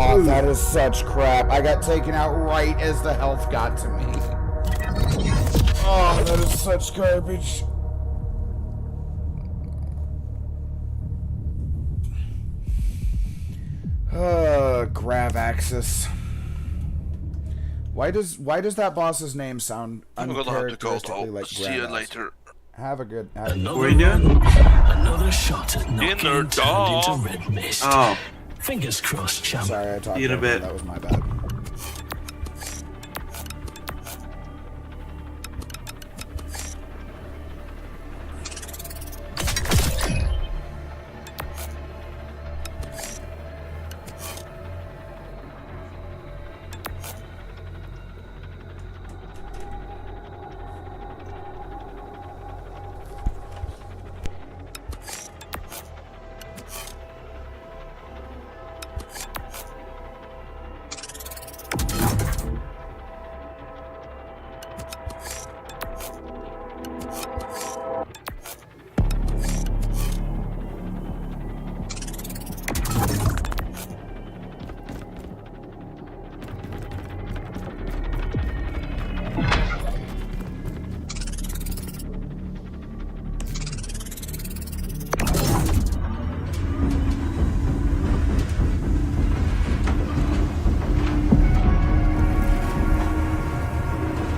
Oh, that is such crap. I got taken out right as the health got to me. Oh, that is such garbage. Gravaxis. Why does that boss's name sound I'm gonna have to go uncharacteristically now. like See you Gravaxis? later. Have a good. Another What are you doing? Another shot at knocking Dinner turned dog. into red mist. Oh, Fingers crossed, champ. Sorry, I talked See you in a over you. bit. That was my bad.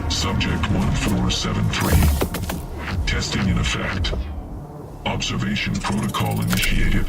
Subject 1473. Testing in effect. Observation protocol initiated.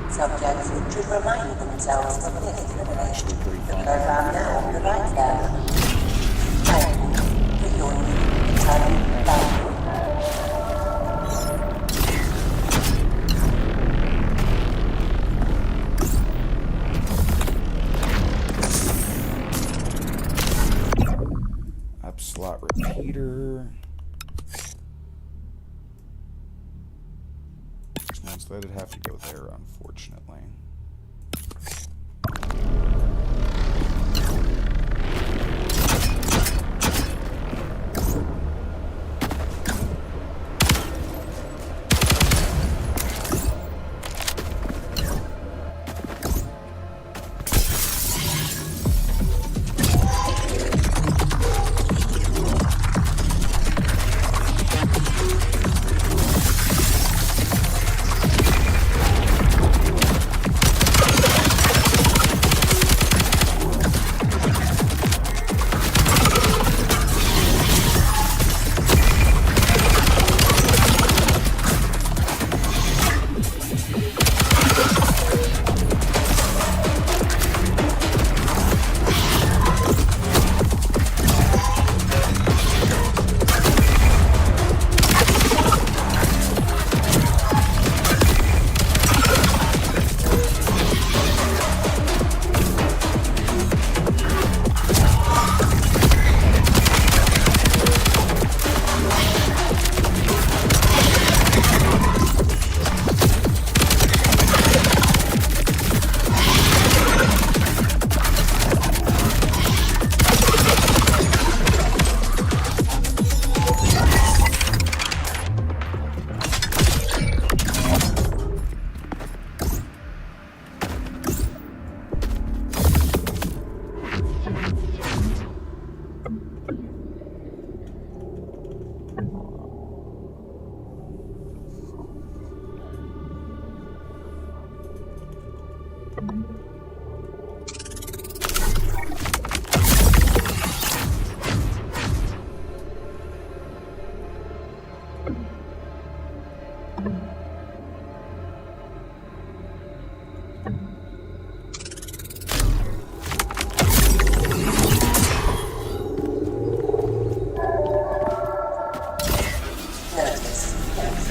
Subjects should remind themselves of this information. The program now provides them. Thank you for your time value. Up slot repeater. So that'd have to go there, unfortunately.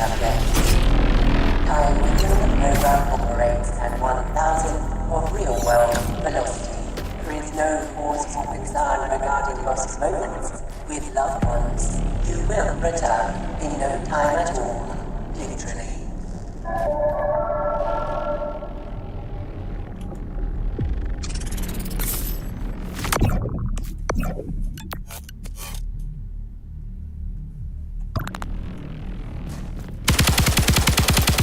subject. Time within the program operates at 1,000 of real-world velocity. There is no cause for concern regarding lost moments with loved ones. You will return in no time at all, literally.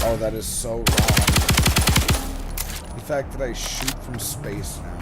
Oh, that is so wrong. The fact that I shoot from space now.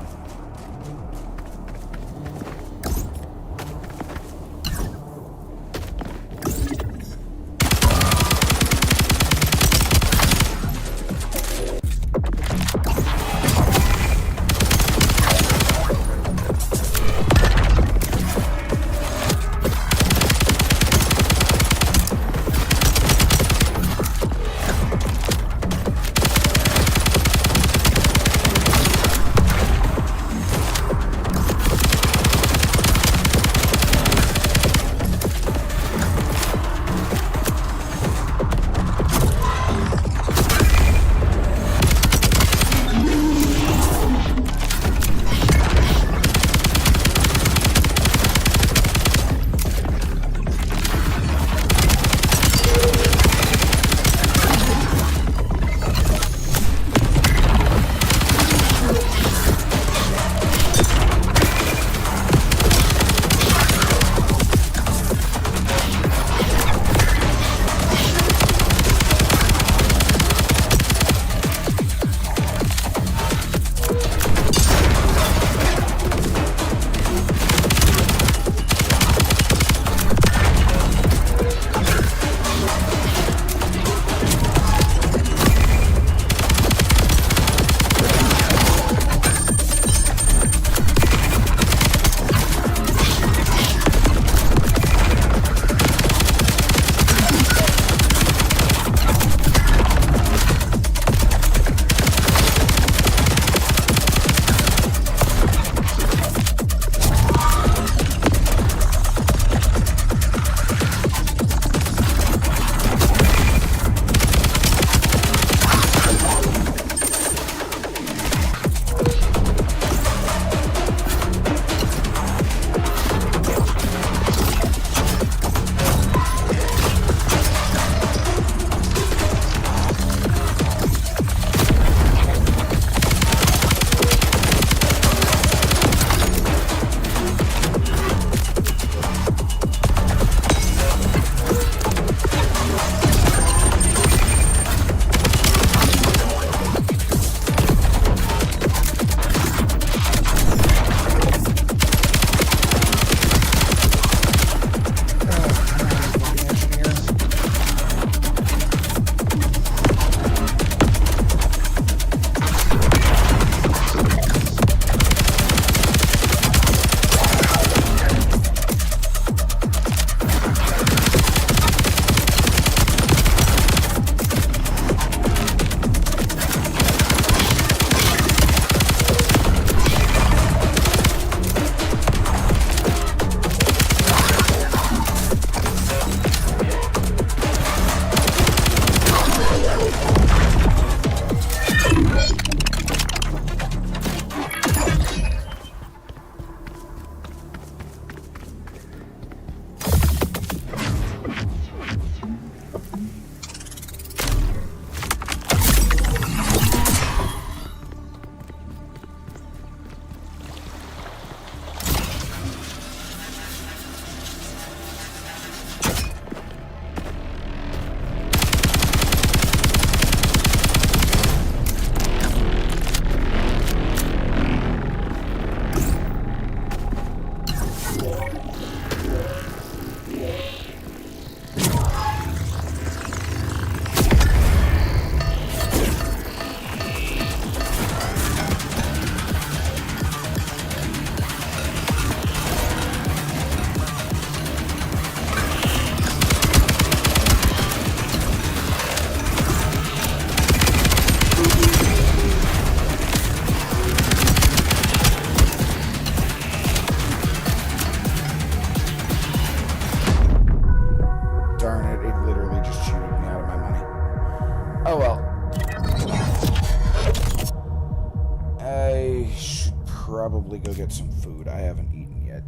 probably go get some food. I haven't eaten yet.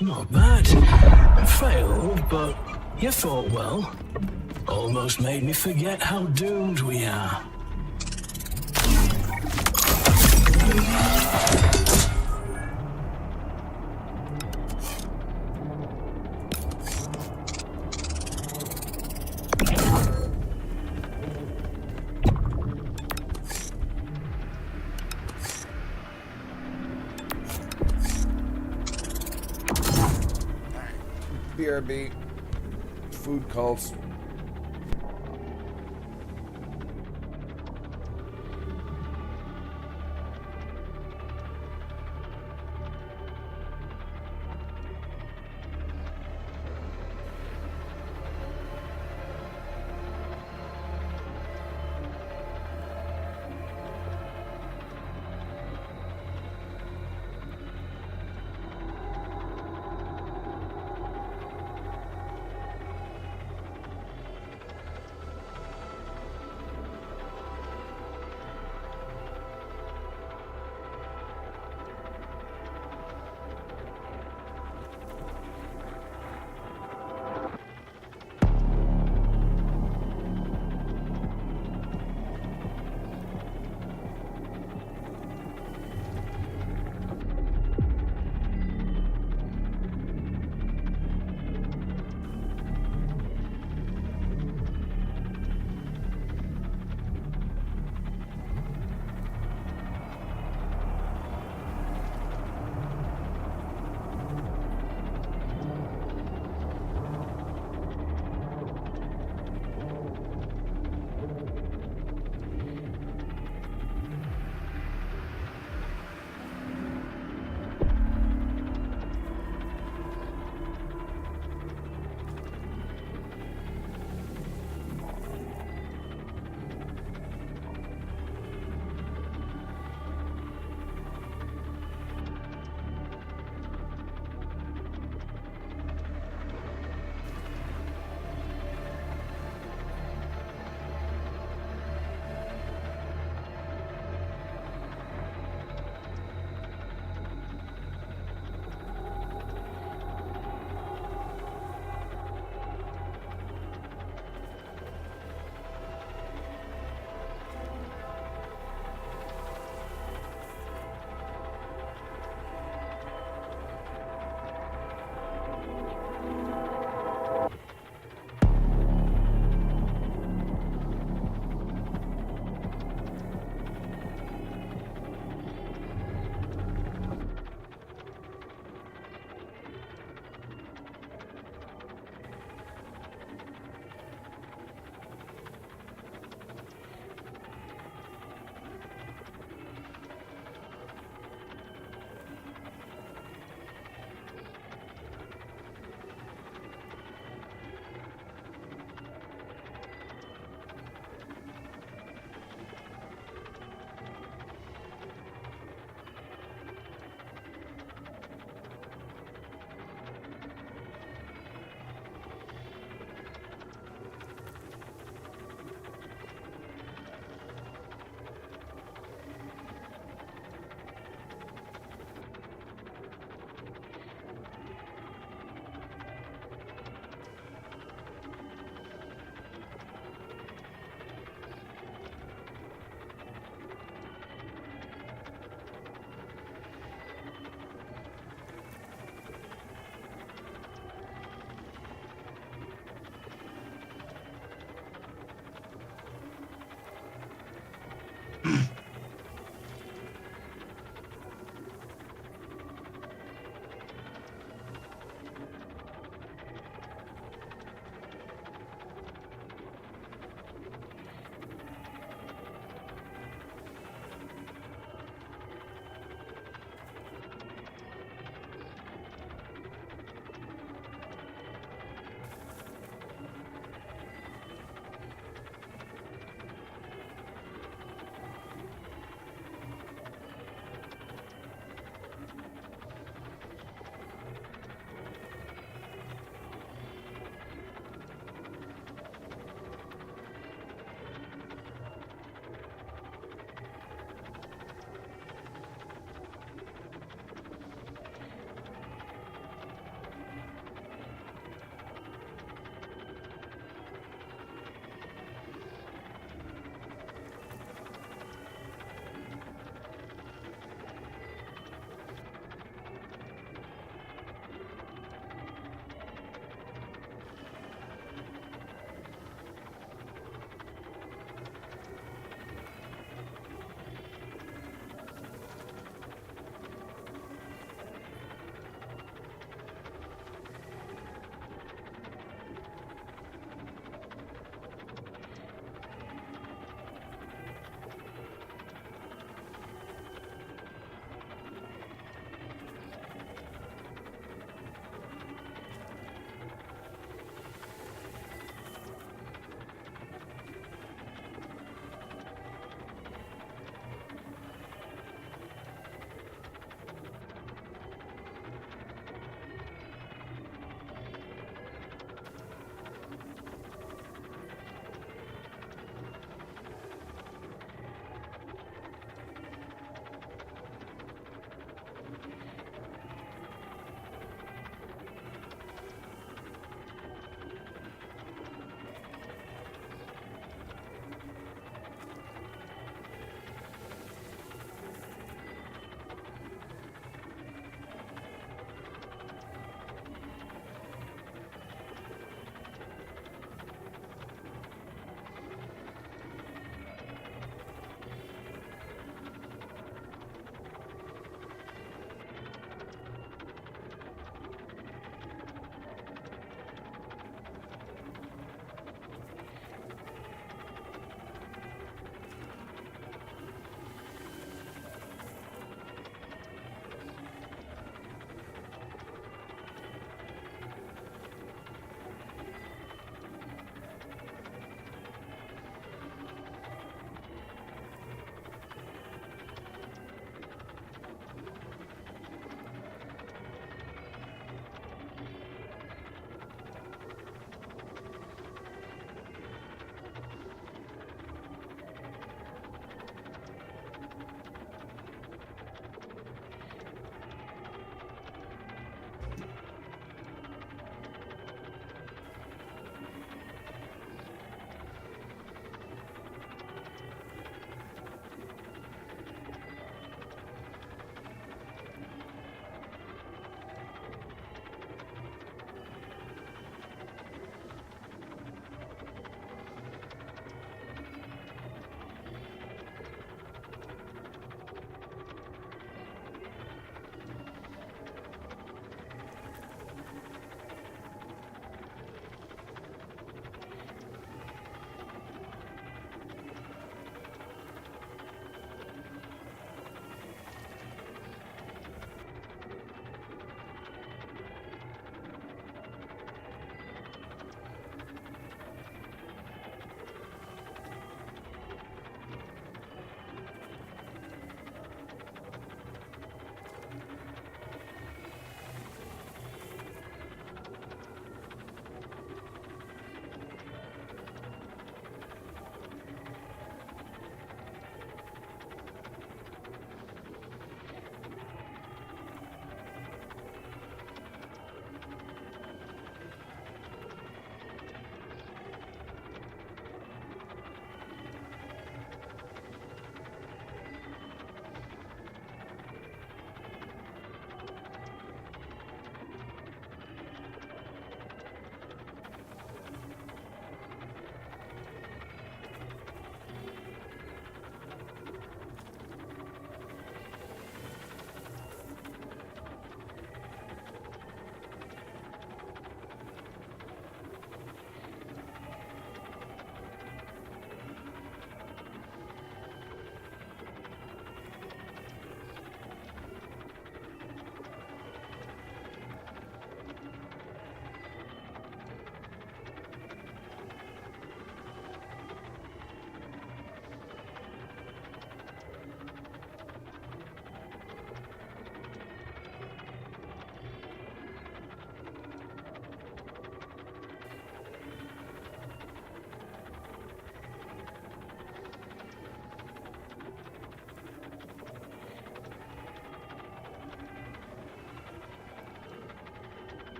Not bad. Failed, but you fought well. Almost made me forget how doomed we are. BRB. Food cults.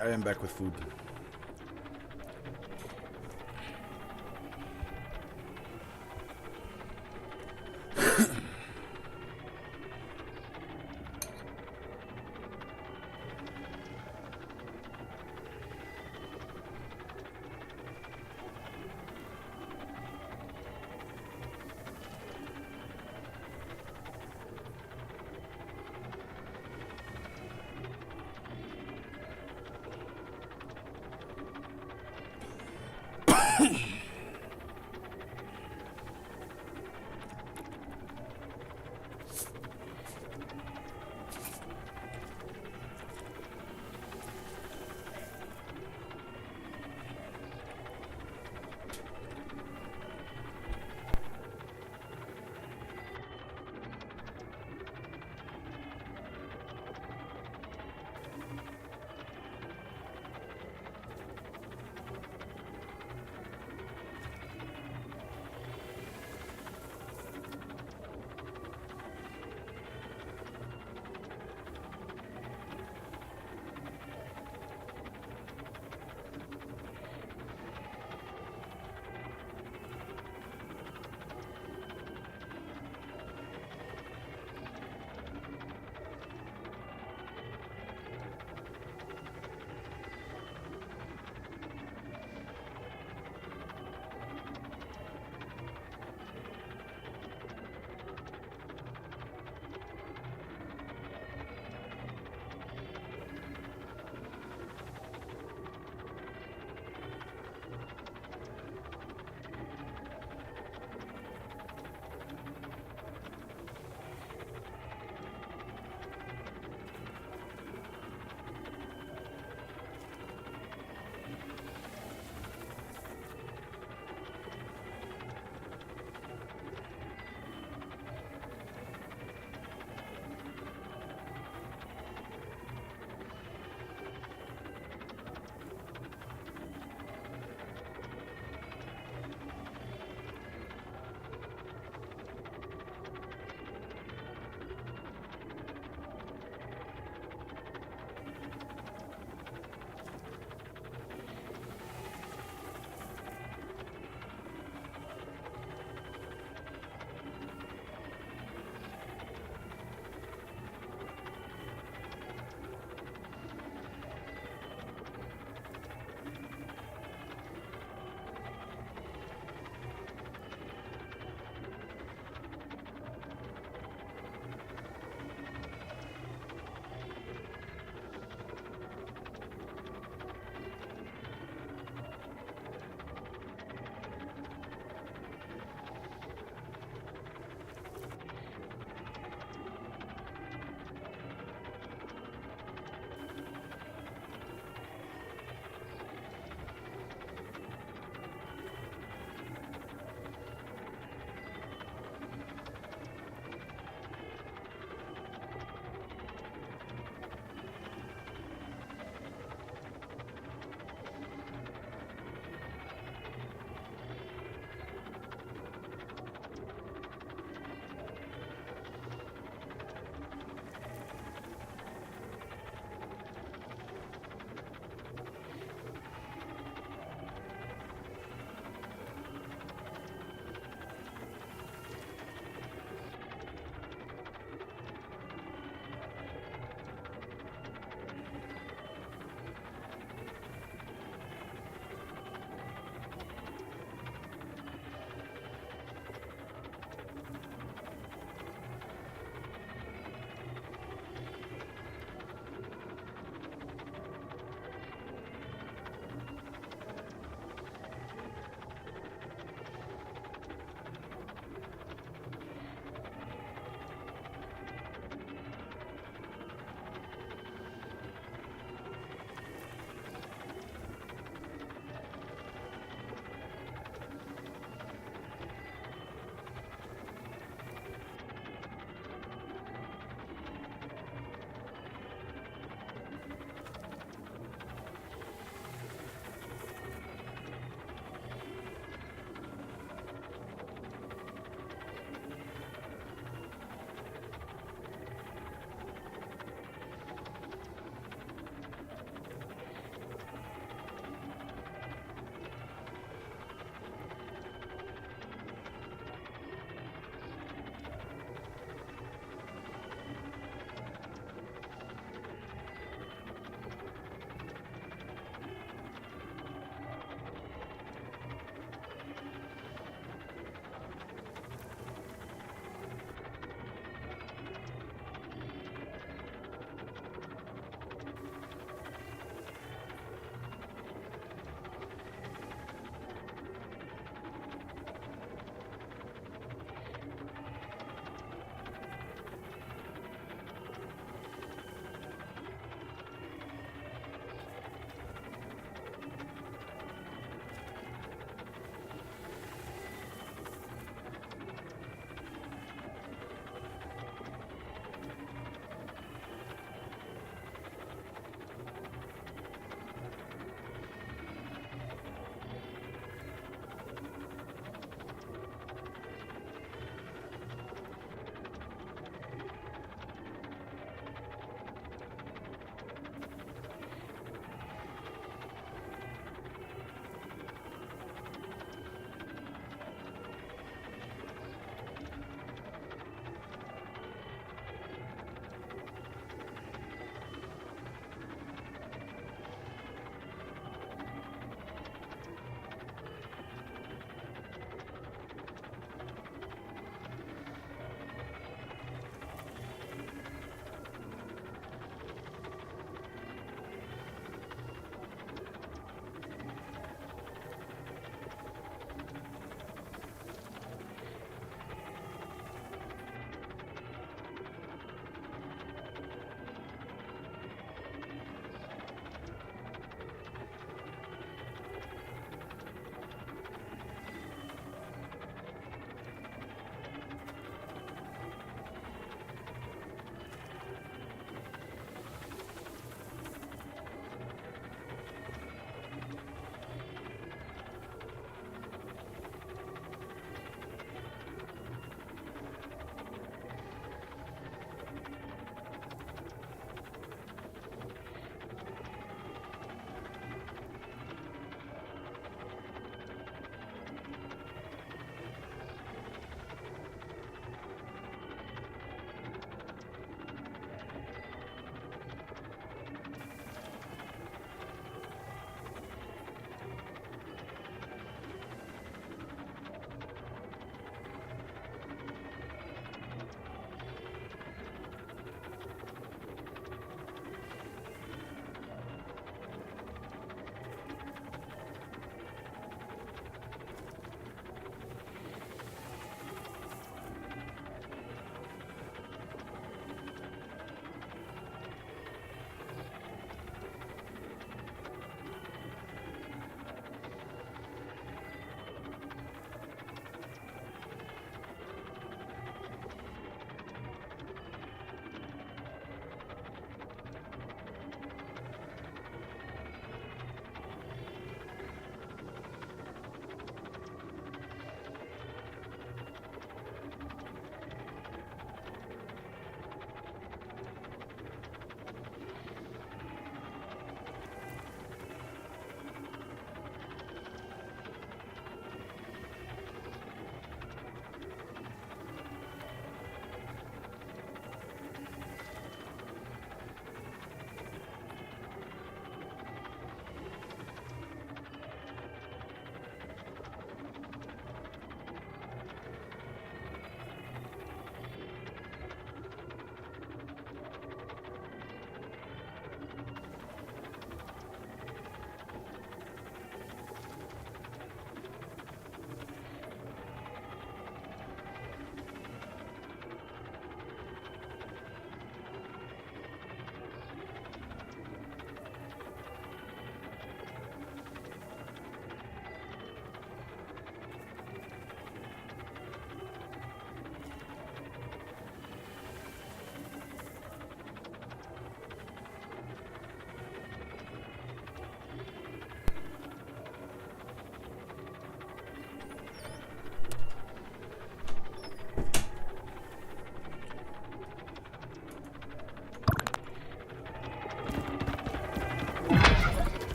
I am back with food.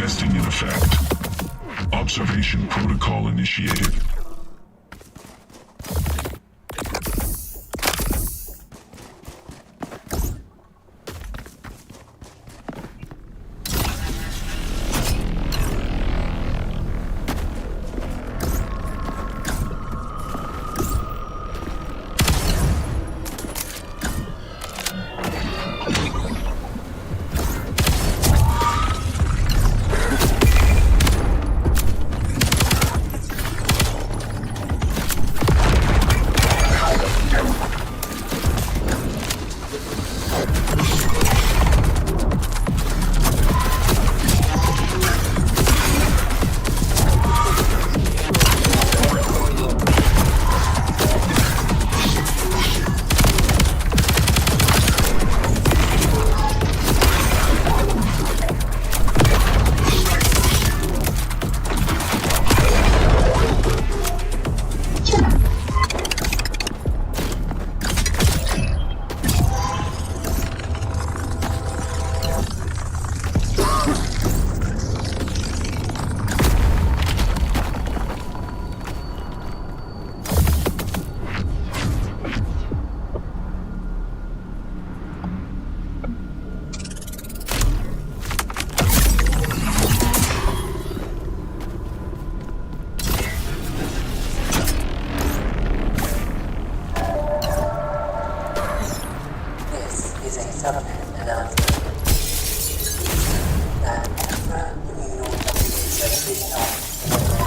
Testing in effect. Observation protocol initiated.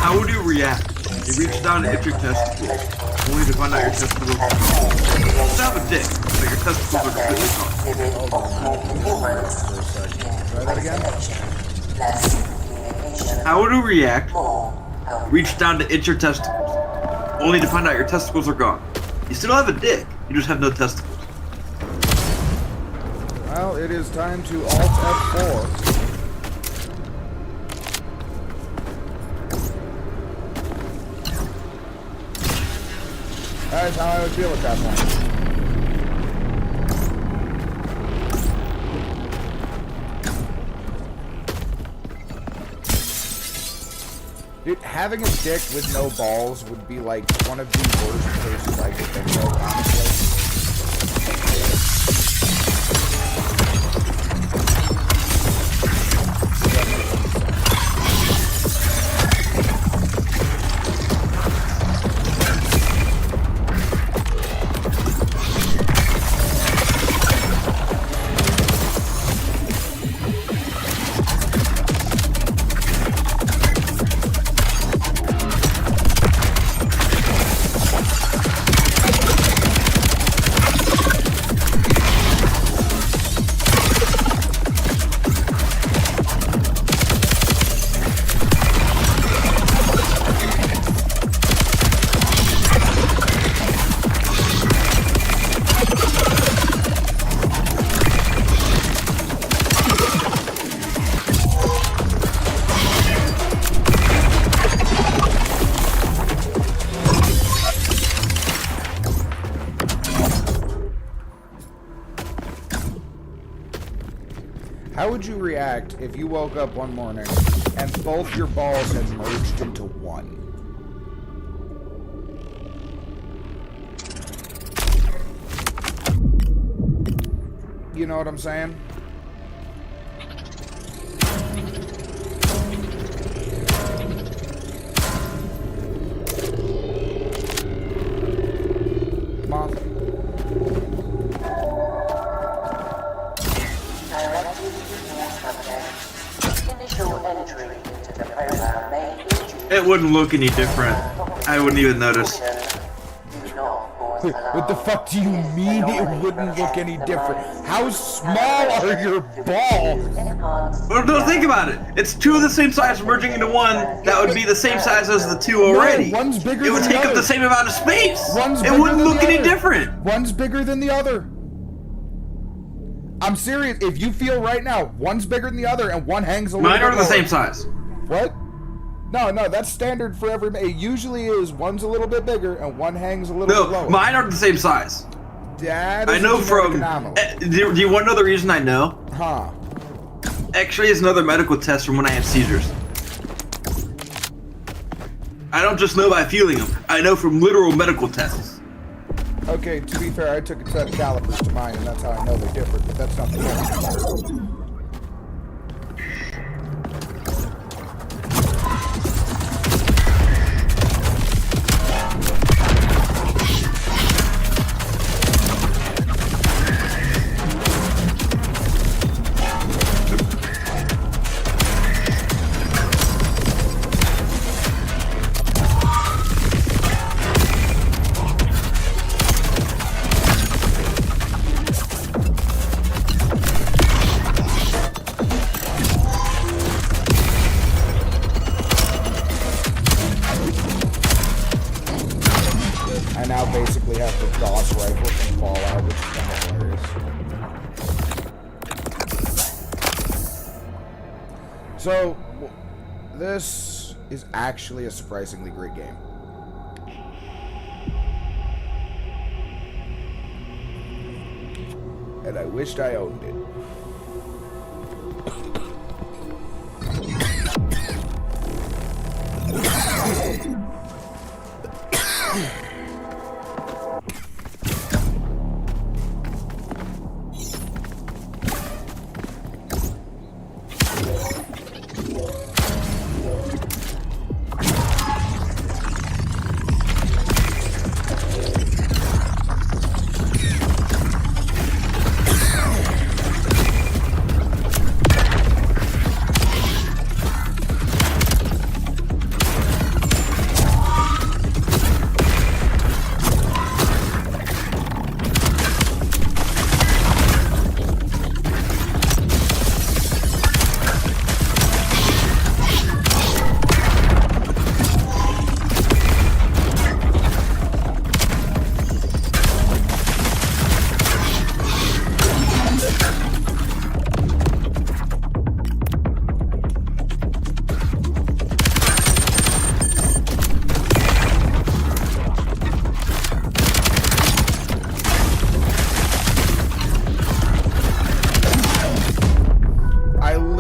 How would you react? You reach down to hit your testicles, only to find out your testicles are gone. You still have a dick, but your testicles are completely gone. Try that again. How would you react? Reach down to itch your testicles, only to find out your testicles are gone. You still have a dick, you just have no testicles. Well, it is time to Alt F4. That's how I would feel at that point. Dude, having a dick with no balls would be like one of the worst cases I could think of, honestly. How would you react if you woke up one morning and both your balls had merged into one? You know what I'm saying? Moth. It wouldn't look any different. I wouldn't even notice. What the fuck do you mean it wouldn't look any different? How small are your balls? Well, don't think about it. It's two of the same size merging into one that would be the same size as the two already. No, one's bigger it would than the take up other. the same amount of space. One's it bigger wouldn't than look the any other. different. One's bigger than the other. I'm serious. If you feel right now, one's bigger than the other and one hangs a little bit Mine are the lower. same size. What? No, that's standard for every. It usually is one's a little bit bigger and one hangs a little bit No, lower. mine are the same size. That is I know a from. genetic anomaly. Do you want to know the reason I know? Huh. X-ray is another medical test from when I have seizures. I don't just know by feeling them. I know from literal medical tests. Okay, to be fair, I took a set of calipers to mine, and that's how I know they're different, but that's not the point. I now basically have the DOS rifle from Fallout, which is kind of hilarious. So, this is actually a surprisingly great game. And I wished I owned it.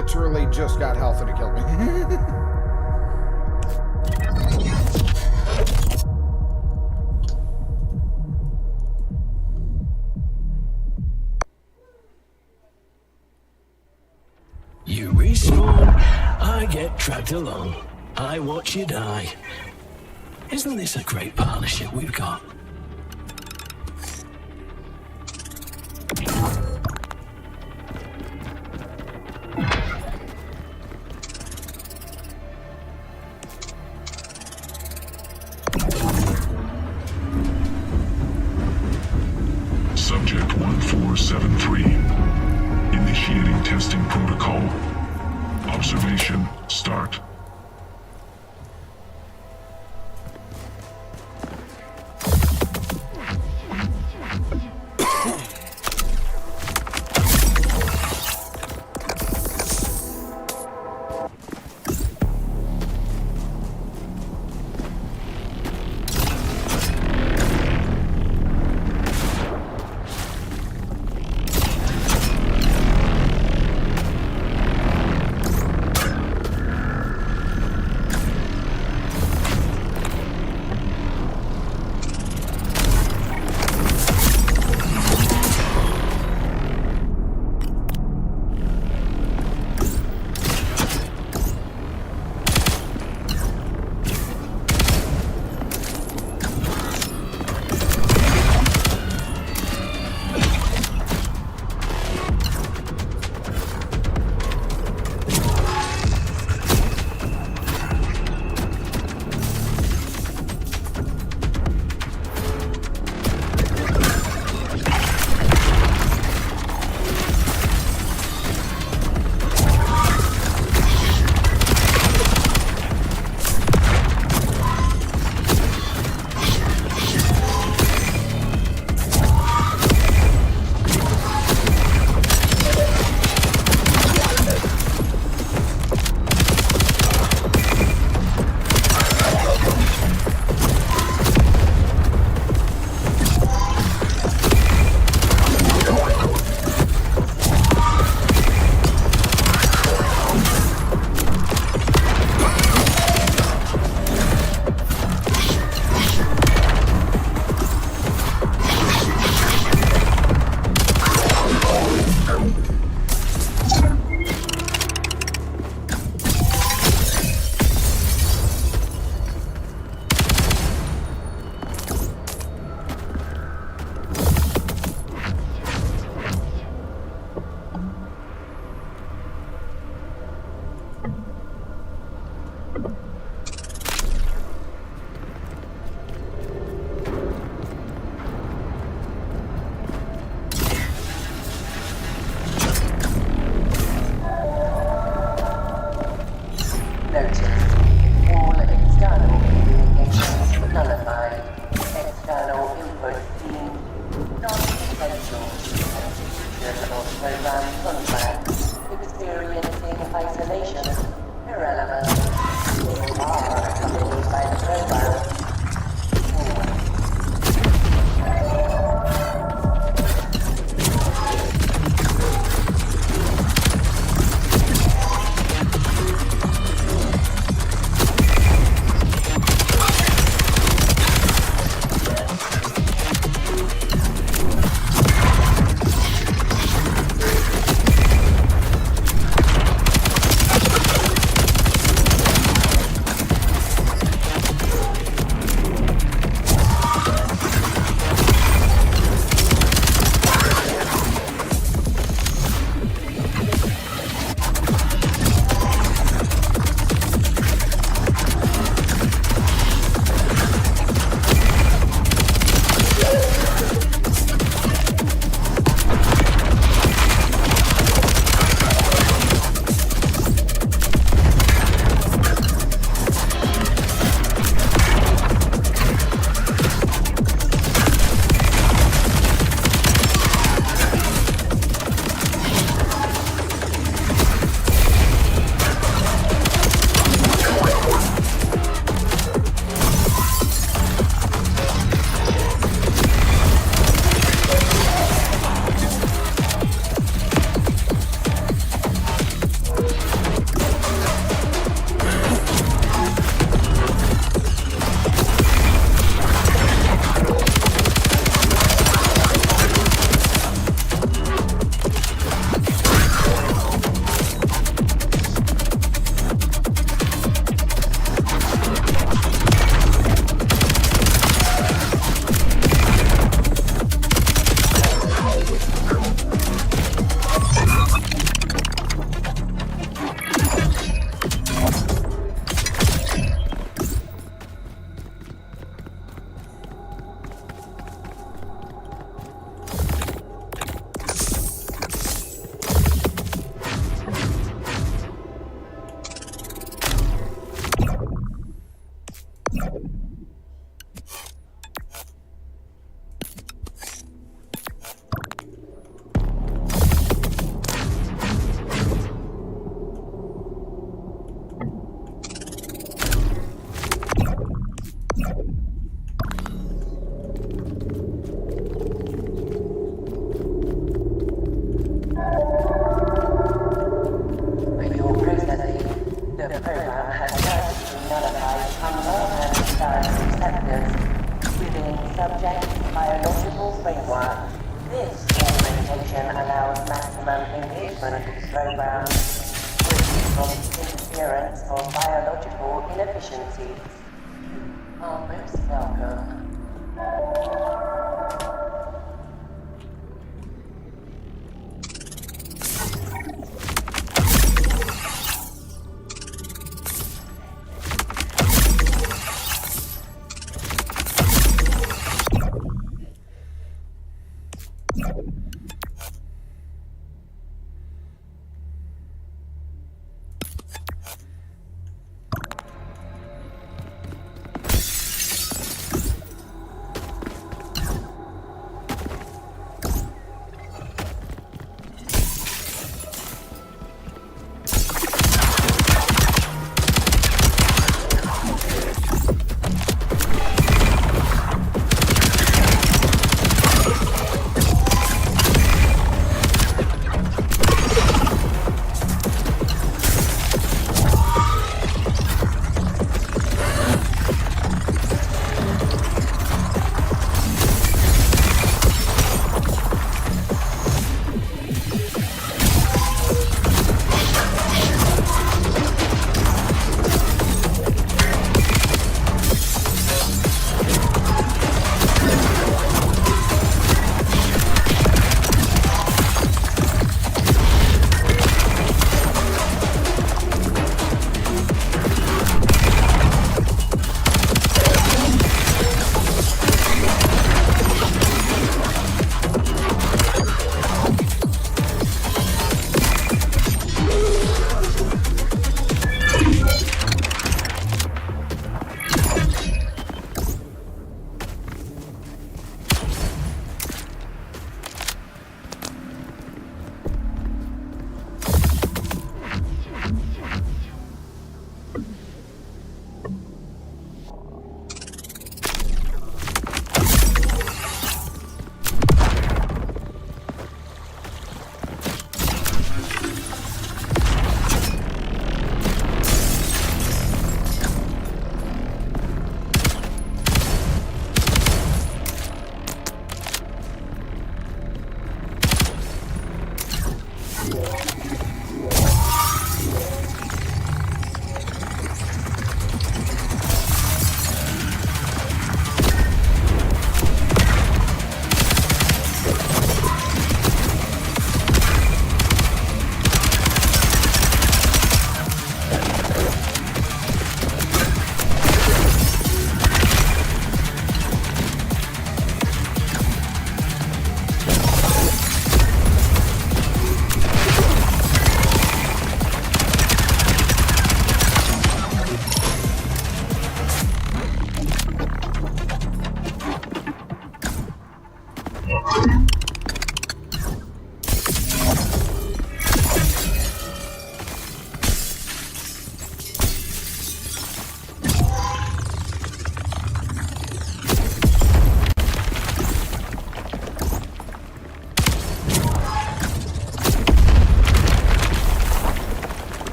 Literally just got health and it killed me. You respawn, I get dragged along. I watch you die. Isn't this a great partnership we've got? Subject 1473. Initiating testing protocol. Observation start. Notice. All external communications nullified. External input deemed non-essential. Execution of program contract. Experiencing isolation. Irrelevant. You are accompanied by the program. Forward.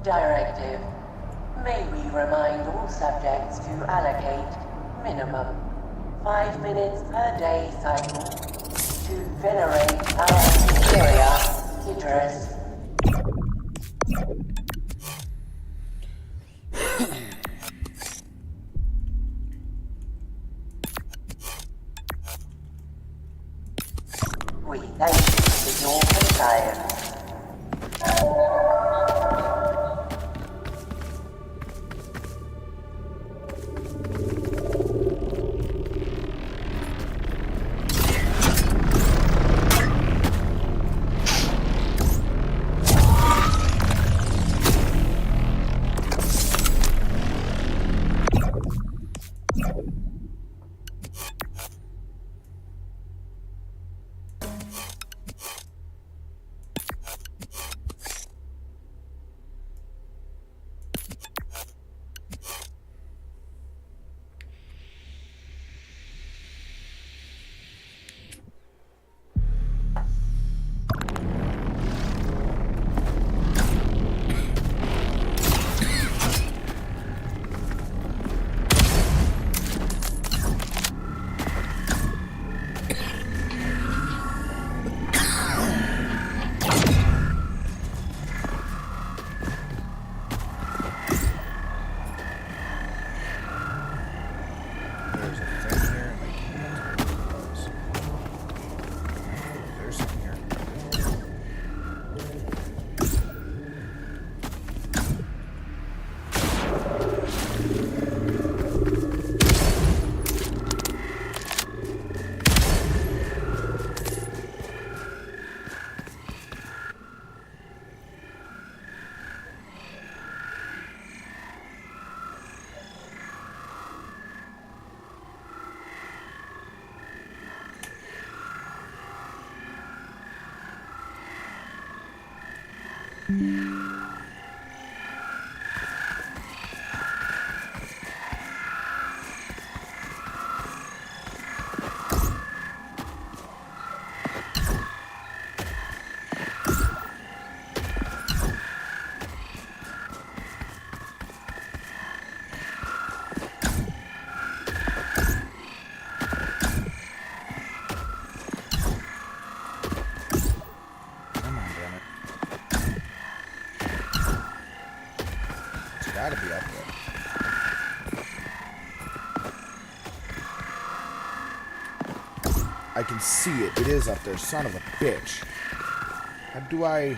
Directive. May we remind all subjects to allocate minimum 5 minutes per day cycle to venerate our superior Idris. We thank you for your compliance. There's a thing here, and I can't tell what it is. There's something here. Come on, damn it. It's gotta be up there. I can see it. It is up there. Son of a bitch. How do I...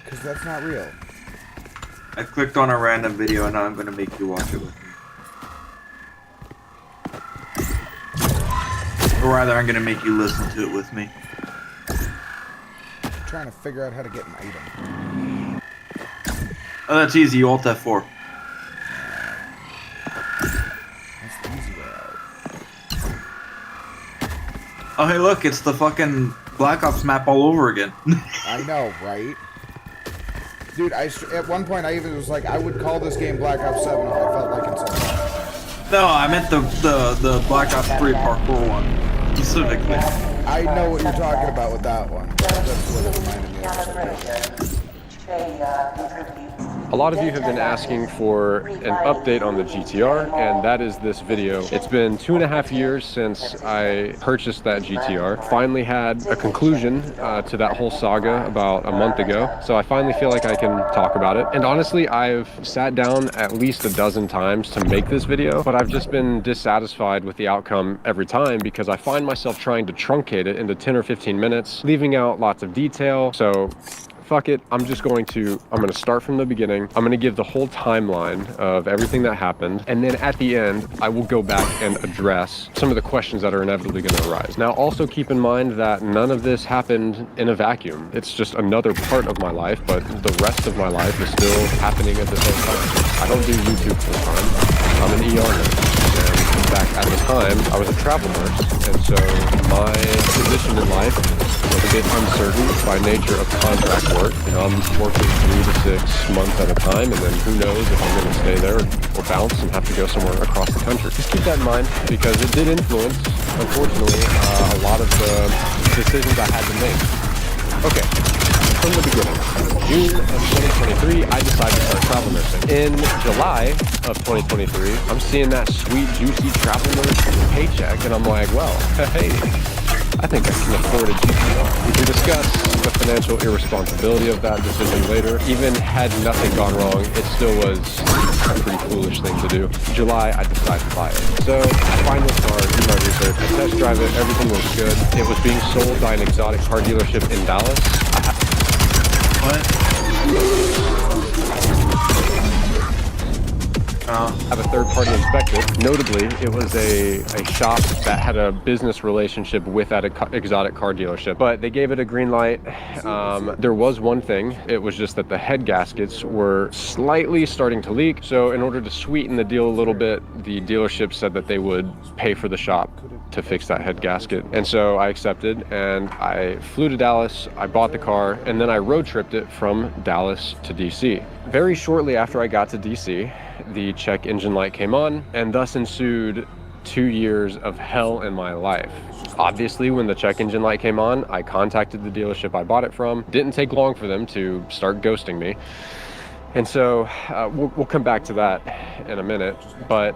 Because that's not real. I clicked on a random video and now I'm gonna make you watch it with me. Or rather, I'm gonna make you listen to it with me. I'm trying to figure out how to get an item. Oh, that's easy. You Alt F4. That's the easy way out. Oh, hey, look, it's the fucking Black Ops map all over again. I know, right? Dude, at one point I even was like, I would call this game Black Ops 7 if I felt like it something. No, I meant the Black Ops 3 parkour one, specifically. I know what you're talking about with that one. That's what it reminded me of. Calibration. Failure contributes. A lot of you have been asking for an update on the GTR, and that is this video. It's been 2.5 years since I purchased that GTR. Finally had a conclusion to that whole saga about a month ago, so I finally feel like I can talk about it. And honestly, I've sat down at least a dozen times to make this video, but I've just been dissatisfied with the outcome every time because I find myself trying to truncate it into 10 or 15 minutes, leaving out lots of detail. So fuck it, I'm gonna start from the beginning. I'm gonna give the whole timeline of everything that happened, and then at the end, I will go back and address some of the questions that are inevitably gonna arise. Now, also keep in mind that none of this happened in a vacuum. It's just another part of my life, but the rest of my life is still happening at the same time. I don't do YouTube full time. I'm an ER nurse. And in fact, at the time, I was a travel nurse, and so my position in life was a bit uncertain by nature of contract work. You know, I'm working 3 to 6 months at a time, and then who knows if I'm going to stay there or bounce and have to go somewhere across the country. Just keep that in mind, because it did influence, unfortunately, a lot of the decisions I had to make. Okay, from the beginning. June of 2023, I decided to start travel nursing. In July of 2023, I'm seeing that sweet, juicy travel nurse paycheck, and I'm like, well, hey, I think I can afford a GTR. We can discuss the financial irresponsibility of that decision later. Even had nothing gone wrong, it still was a pretty foolish thing to do. July, I decided to buy it. So I find this car, do my research, I test drive it, everything was good. It was being sold by an exotic car dealership in Dallas. Have a third party inspect it. Notably, it was a shop that had a business relationship with that exotic car dealership, but they gave it a green light. There was one thing, it was just that the head gaskets were slightly starting to leak. So in order to sweeten the deal a little bit, the dealership said that they would pay for the shop to fix that head gasket. And so I accepted and I flew to Dallas, I bought the car, and then I road tripped it from Dallas to DC. Very shortly after I got to DC, the check engine light came on, and thus ensued 2 years of hell in my life. Obviously, when the check engine light came on, I contacted the dealership I bought it from. Didn't take long for them to start ghosting me. And so we'll come back to that in a minute, but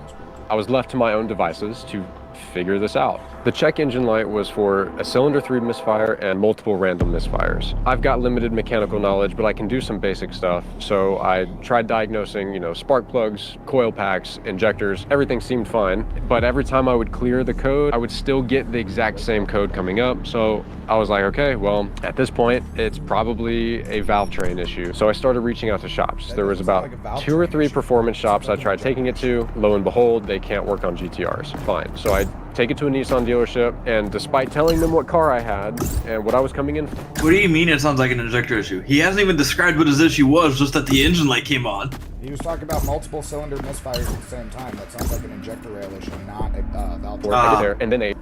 I was left to my own devices to figure this out. The check engine light was for a cylinder 3 misfire and multiple random misfires. I've got limited mechanical knowledge, but I can do some basic stuff. So I tried diagnosing, spark plugs, coil packs, injectors. Everything seemed fine, but every time I would clear the code, I would still get the exact same code coming up. So I was like, okay, well, at this point, it's probably a valve train issue. So I started reaching out to shops. There was about 2 or 3 performance shops I tried taking it to. Lo and behold, they can't work on GTRs. Fine. So I take it to a Nissan dealership, and despite telling them what car I had and what I was coming in for. What do you mean it sounds like an injector issue? He hasn't even described what his issue was, just that the engine light came on. He was talking about multiple cylinder misfires at the same time. That sounds like an injector rail issue, not a valve. There, and then they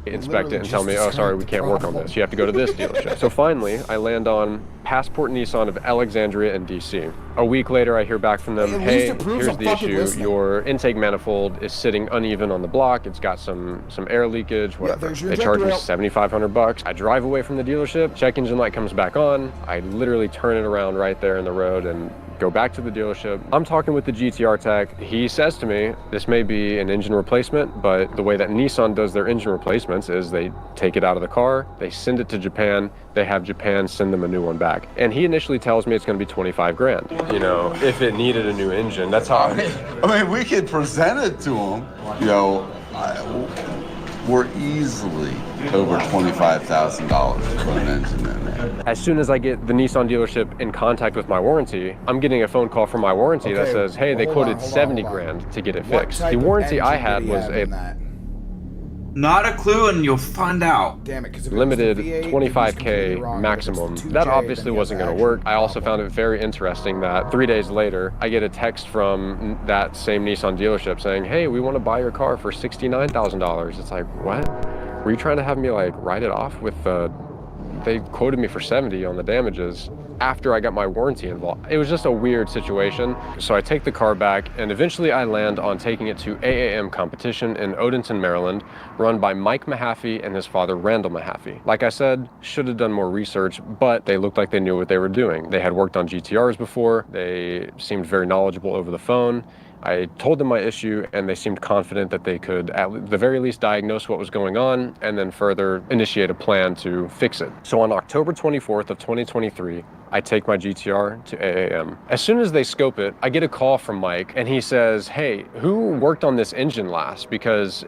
inspect it and tell me, oh, sorry, we can't work on this. You have to go to this dealership. So finally, I land on Passport Nissan of Alexandria in DC. A week later, I hear back from them, hey, here's the issue. Your intake manifold is sitting uneven on the block. It's got some air leakage, whatever. They charge me $7,500. I drive away from the dealership. Check engine light comes back on. I literally turn it around right there in the road and go back to the dealership. I'm talking with the GTR tech. He says to me, this may be an engine replacement, but the way that Nissan does their engine replacements is they take it out of the car, they send it to Japan, they have Japan send them a new one back. And he initially tells me it's gonna be 25 grand. If it needed a new engine, that's how I mean, we could present it to him, we're easily over $25,000 to put an engine in there. As soon as I get the Nissan dealership in contact with my warranty, I'm getting a phone call from my warranty that says, hey, they quoted 70 grand to get it fixed. The warranty I had was a Not a clue, and you'll find out. Damn it, 'cause if limited it was the V8, 25K maximum. That obviously wasn't going to work. I also found it very interesting that 3 days later, I get a text from that same Nissan dealership saying, hey, we want to buy your car for $69,000. It's like, what? Were you trying to have me write it off with they quoted me for 70 on the damages after I got my warranty involved. It was just a weird situation. So I take the car back, and eventually I land on taking it to AAM competition in Odenton, Maryland, run by Mike Mahaffey and his father, Randall Mahaffey. Like I said, should have done more research, but they looked like they knew what they were doing. They had worked on GTRs before. They seemed very knowledgeable over the phone. I told them my issue, and they seemed confident that they could at the very least diagnose what was going on and then further initiate a plan to fix it. So on October 24th of 2023, I take my GTR to AAM. As soon as they scope it, I get a call from Mike, and he says, hey, who worked on this engine last? Because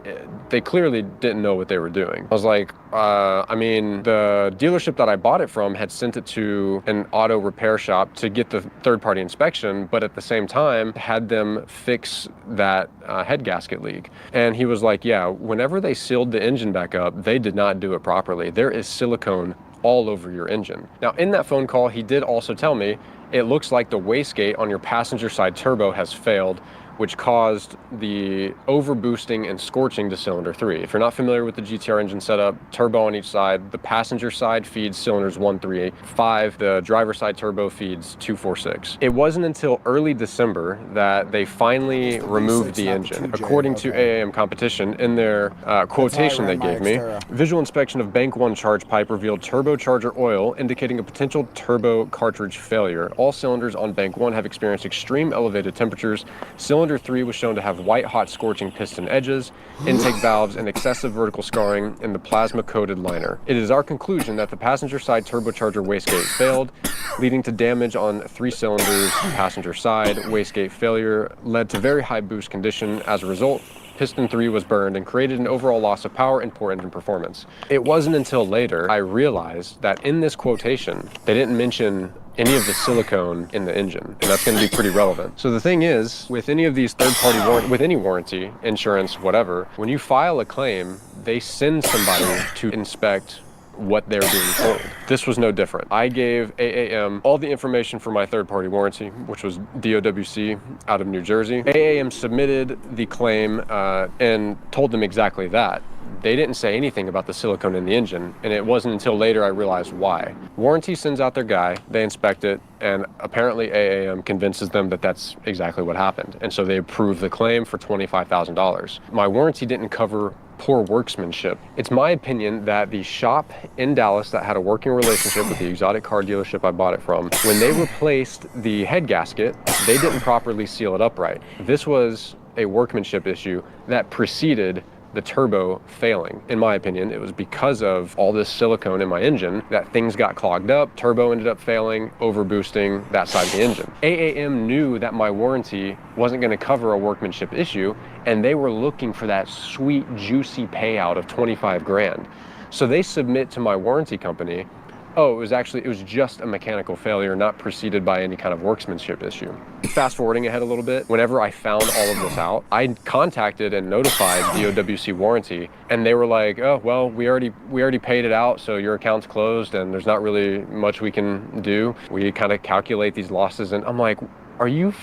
they clearly didn't know what they were doing. I was like, the dealership that I bought it from had sent it to an auto repair shop to get the third-party inspection, but at the same time had them fix that head gasket leak. And he was like, yeah, whenever they sealed the engine back up, they did not do it properly. There is silicone all over your engine. Now, in that phone call, he did also tell me, it looks like the wastegate on your passenger side turbo has failed. which caused the overboosting and scorching to cylinder 3. If you're not familiar with the GTR engine setup, turbo on each side, the passenger side feeds cylinders 1, 3, 5, the driver side turbo feeds 2, 4, 6. It wasn't until early December that they finally removed the engine. According to AAM Competition, in their quotation they gave me, visual inspection of bank 1 charge pipe revealed turbocharger oil, indicating a potential turbo cartridge failure. All cylinders on bank 1 have experienced extreme elevated temperatures. Cylinder 3 was shown to have white hot scorching piston edges, intake valves, and excessive vertical scarring in the plasma-coated liner. It is our conclusion that the passenger side turbocharger wastegate failed, leading to damage on 3 cylinders. Passenger side wastegate failure led to very high boost condition. As a result, piston 3 was burned and created an overall loss of power and poor engine performance. It wasn't until later I realized that in this quotation, they didn't mention any of the silicone in the engine, and that's going to be pretty relevant. So the thing is, with any of these third-party with any warranty, insurance, whatever, when you file a claim, they send somebody to inspect what they're being told. This was no different. I gave AAM all the information for my third-party warranty, which was DOWC out of New Jersey. AAM submitted the claim and told them exactly that. They didn't say anything about the silicone in the engine, and it wasn't until later I realized why. Warranty sends out their guy, they inspect it, and apparently AAM convinces them that that's exactly what happened. And so they approve the claim for $25,000. My warranty didn't cover poor workmanship. It's my opinion that the shop in Dallas that had a working relationship with the exotic car dealership I bought it from, when they replaced the head gasket, they didn't properly seal it up right. This was a workmanship issue that preceded the turbo failing. In my opinion, it was because of all this silicone in my engine that things got clogged up, turbo ended up failing, overboosting that side of the engine. AAM knew that my warranty wasn't going to cover a workmanship issue, and they were looking for that sweet, juicy payout of 25 grand. So they submit to my warranty company, oh, it was just a mechanical failure, not preceded by any kind of workmanship issue. Fast forwarding ahead a little bit, whenever I found all of this out, I contacted and notified DOWC Warranty, and they were like, oh, well, we already paid it out, so your account's closed, and there's not really much we can do. We kind of calculate these losses, and I'm like, are you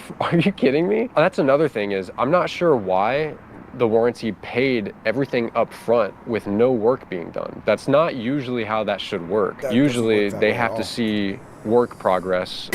kidding me? That's another thing is, I'm not sure why the warranty paid everything up front with no work being done. That's not usually how that should work. Usually they have to see work progress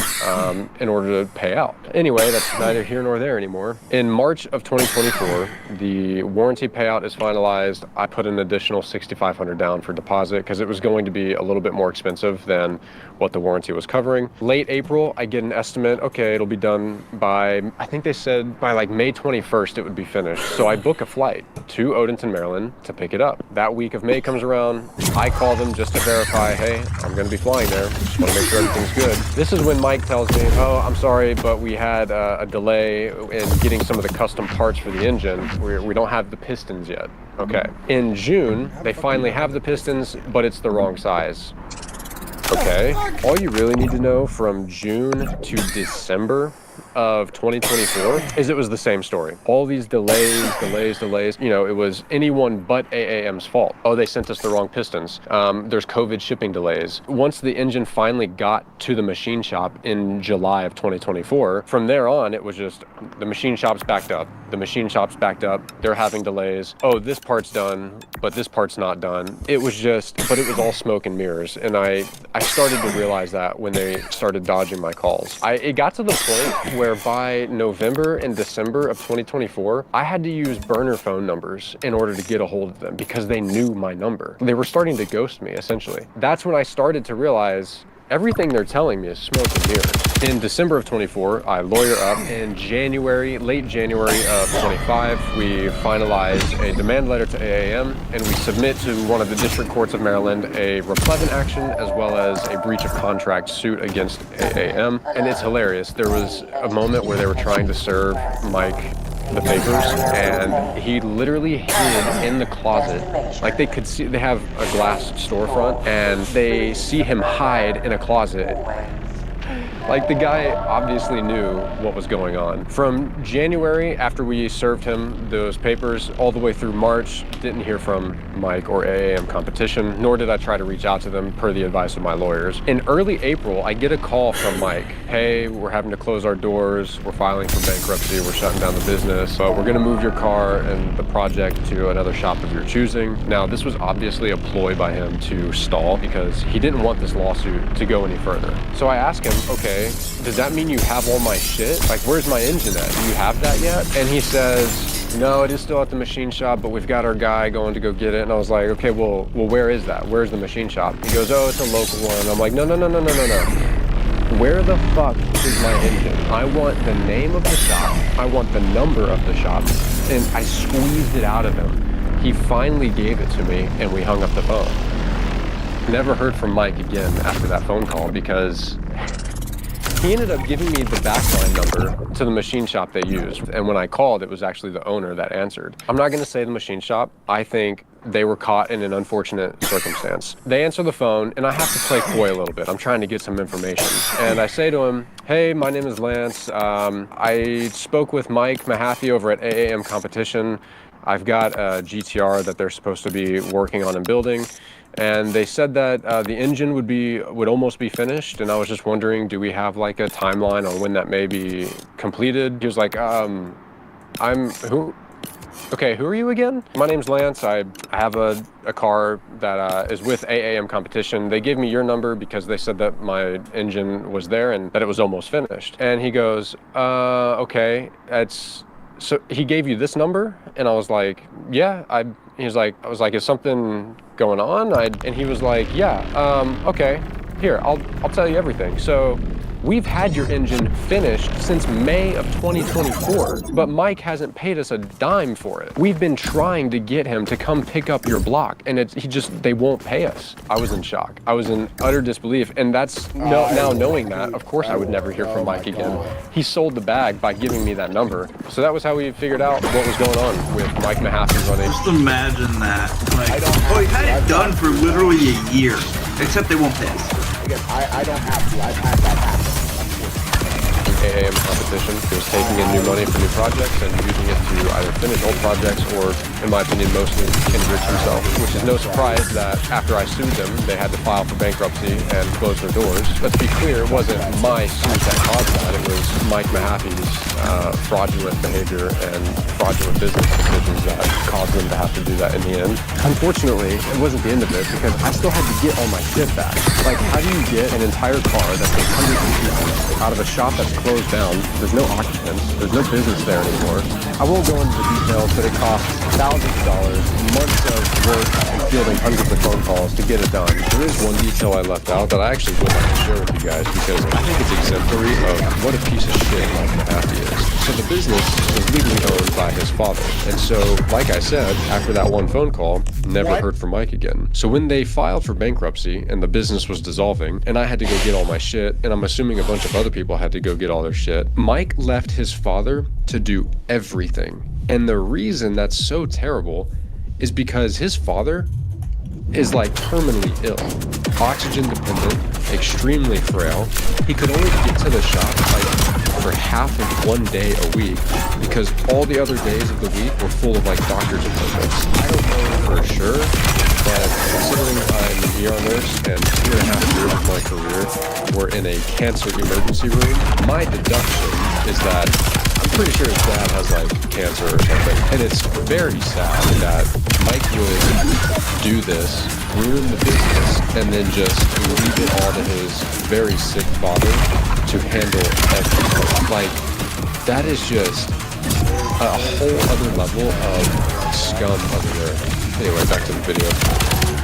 in order to pay out. Anyway, that's neither here nor there anymore. In March of 2024, the warranty payout is finalized. I put an additional $6,500 down for deposit because it was going to be a little bit more expensive than what the warranty was covering. Late April, I get an estimate. Okay, it'll be done by, I think they said by like May 21st it would be finished. So I book a flight to Odenton, Maryland to pick it up. That week of May comes around. I call them just to verify, hey, I'm gonna be flying there. Just wanna make sure everything's good. This is when Mike tells me, oh, I'm sorry, but we had a delay in getting some of the custom parts for the engine. We don't have the pistons yet. Okay. In June, they finally have the pistons, but it's the wrong size. Okay. All you really need to know from June to December of 2024 is it was the same story. All these delays. You know, it was anyone but AAM's fault. Oh, they sent us the wrong pistons. There's COVID shipping delays. Once the engine finally got to the machine shop in July of 2024, from there on, it was just the machine shop's backed up. The machine shop's backed up. They're having delays. Oh, this part's done, but this part's not done. It was all smoke and mirrors. And I started to realize that when they started dodging my calls. It got to the point where by November and December of 2024, I had to use burner phone numbers in order to get a hold of them because they knew my number. They were starting to ghost me, essentially. That's when I started to realize everything they're telling me is smoke and mirrors. In December of 24, I lawyer up. In late January of 25, we finalize a demand letter to AAM, and we submit to one of the district courts of Maryland a replevant action as well as a breach of contract suit against AAM. And it's hilarious. There was a moment where they were trying to serve Mike the papers, and he literally hid in the closet. Like they could see, they have a glass storefront, and they see him hide in a closet. Like, the guy obviously knew what was going on. From January, after we served him those papers, all the way through March, didn't hear from Mike or AAM Competition, nor did I try to reach out to them per the advice of my lawyers. In early April, I get a call from Mike. Hey, we're having to close our doors. We're filing for bankruptcy. We're shutting down the business. But we're gonna move your car and the project to another shop of your choosing. Now, this was obviously a ploy by him to stall because he didn't want this lawsuit to go any further. So I asked him, okay, does that mean you have all my shit? Like, where's my engine at? Do you have that yet? And he says, no, it is still at the machine shop, but we've got our guy going to go get it. And I was like, okay, well, where is that? Where's the machine shop? He goes, oh, it's a local one. I'm like, no. Where the fuck is my engine? I want the name of the shop. I want the number of the shop. And I squeezed it out of him. He finally gave it to me, and we hung up the phone. Never heard from Mike again after that phone call because he ended up giving me the backline number to the machine shop they used. And when I called, it was actually the owner that answered. I'm not gonna say the machine shop. I think they were caught in an unfortunate circumstance. They answer the phone, and I have to play coy a little bit. I'm trying to get some information. And I say to him, hey, my name is Lance. I spoke with Mike Mahaffey over at AAM Competition. I've got a GTR that they're supposed to be working on and building. And they said that the engine would almost be finished, and I was just wondering, do we have like a timeline on when that may be completed? He was like, I'm who? Okay, who are you again? My name's Lance. I have a car that is with AAM Competition. They gave me your number because they said that my engine was there and that it was almost finished. And he goes, okay, so he gave you this number? And I was like, yeah. I was like, is something going on? And he was like, yeah, okay, here, I'll tell you everything. So we've had your engine finished since May of 2024, but Mike hasn't paid us a dime for it. We've been trying to get him to come pick up your block, and they won't pay us. I was in shock. I was in utter disbelief, and now knowing that, of course I would never hear from Mike again. He sold the bag by giving me that number. So that was how we figured out what was going on with Mike Mahaffey running. Just imagine that. Like, he had it done for literally a year, except they won't pay us. Again, I don't have to. I've had that happen. AAM Competition. He was taking in new money for new projects and using it to either finish old projects or, in my opinion, mostly enrich himself, which is no surprise that after I sued them, they had to file for bankruptcy and close their doors. Let's be clear, it wasn't my suit that caused that. It was Mike Mahaffey's fraudulent behavior and fraudulent business decisions that caused them to have to do that in the end. Unfortunately, it wasn't the end of it because I still had to get all my shit back. Like, how do you get an entire car that takes hundreds of people out of a shop that's closed down? There's no occupants, there's no business there anymore. I won't go into the details, but it costs thousands of dollars, months of work, and fielding hundreds of phone calls to get it done. There is one detail I left out that I actually would like to share with you guys because I think it's exemplary of what a piece of shit Mike Mahaffey is. So the business was legally owned by his father. And so, like I said, after that one phone call, never heard from Mike again. So when they filed for bankruptcy and the business was dissolving, and I had to go get all my shit, and I'm assuming a bunch of other people had to go get all their shit, Mike left his father to do everything. And the reason that's so terrible is because his father is like terminally ill, oxygen dependent, extremely frail. He could only get to the shop like for half of one day a week because all the other days of the week were full of like doctor's appointments. I don't know for sure, but considering I'm an ER nurse and 2.5 years of my career were in a cancer emergency room, my deduction is that I'm pretty sure his dad has like cancer or something. And it's very sad that Mike would do this, ruin the business, and then just leave it all to his very sick father to handle everything. Like, that is just a whole other level of scum over there. Anyway, back to the video.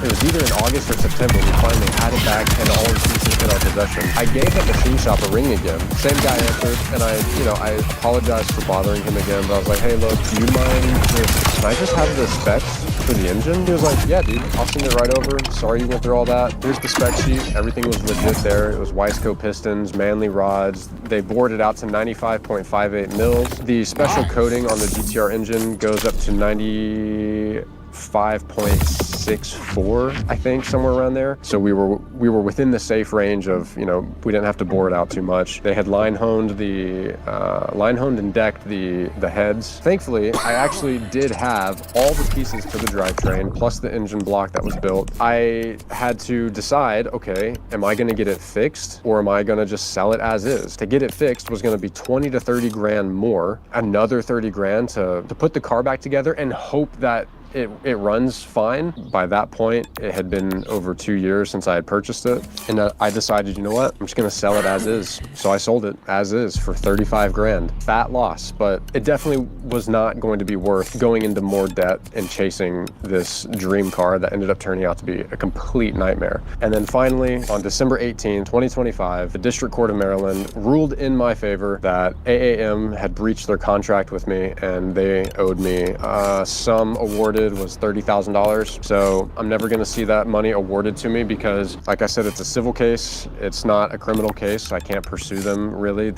It was either in August or September we finally had it back and all the pieces in our possession. I gave that machine shop a ring again. Same guy answered, and I apologized for bothering him again, but I was like, hey, look, do you mind can I just have the specs for the engine? He was like, yeah, dude, I'll send it right over. Sorry you went through all that. Here's the spec sheet. Everything was legit there. It was Wiseco pistons, Manley rods. They bored it out to 95.58 mils. The special coating on the GTR engine goes up to 90... 5.64, I think, somewhere around there. So we were within the safe range of, you know, we didn't have to bore it out too much. They had line honed and decked the heads. Thankfully, I actually did have all the pieces to the drivetrain plus the engine block that was built. I had to decide, okay, am I gonna get it fixed or am I gonna just sell it as is? To get it fixed was gonna be 20 to 30 grand more, another 30 grand to put the car back together and hope that it runs fine. By that point, it had been over 2 years since I had purchased it. And I decided, you know what? I'm just gonna sell it as is. So I sold it as is for 35 grand. Fat loss, but it definitely was not going to be worth going into more debt and chasing this dream car that ended up turning out to be a complete nightmare. And then finally, on December 18, 2025, the District Court of Maryland ruled in my favor that AAM had breached their contract with me and they owed me sum awarded was $30,000. So I'm never going to see that money awarded to me because, like I said, it's a civil case. It's not a criminal case. I can't pursue them really.